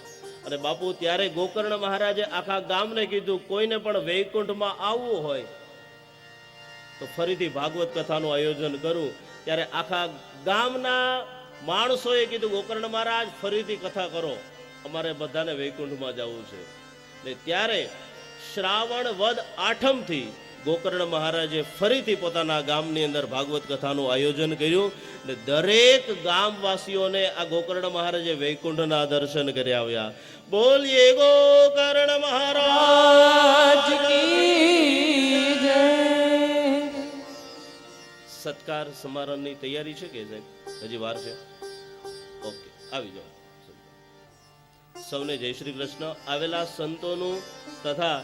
અને બાપુ, ત્યારે ગોકર્ણ મહારાજે આખા ગામને કીધું, કોઈને પણ વૈકુંઠમાં આવવું હોય તો ફરીથી ભાગવત કથાનું આયોજન કરું. ત્યારે આખા ગામના માણસોએ કીધું, ગોકર્ણ મહારાજ ફરીથી કથા કરો, અમારે બધાને વૈકુંઠમાં જવું છે. ને ત્યારે શ્રાવણ વદ 8મ થી ગોકર્ણ મહારાજે ફરીથી પોતાના ગામની અંદર ભાગવત કથાનું આયોજન કર્યું. ને દરેક ગામવાસીઓને આ ગોકર્ણ મહારાજે વૈકુંઠના દર્શન કરી આવ્યા. બોલીએ ગોકર્ણ મહારાજ કી જય. સત્કાર સમારંભની તૈયારી છે કે સાહેબ? હજી વાર છે? ઓકે, આવી જાઓ. સૌને જય શ્રી કૃષ્ણ. આવેલા સંતોનું તથા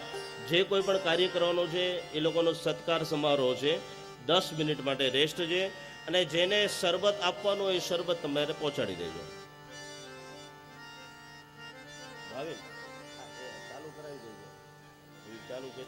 જે કોઈ પણ કાર્ય કરવાનો છે, એ લોકોનો સત્કાર સમારોહ છે. 10 મિનિટ માટે રેસ્ટ છે. અને જેને શરબત આપવાનું હોય, એ શરબત તમારે પહોંચાડી દેજો. ભાવિન ચાલુ કરાવી દેજો. ચાલુ કે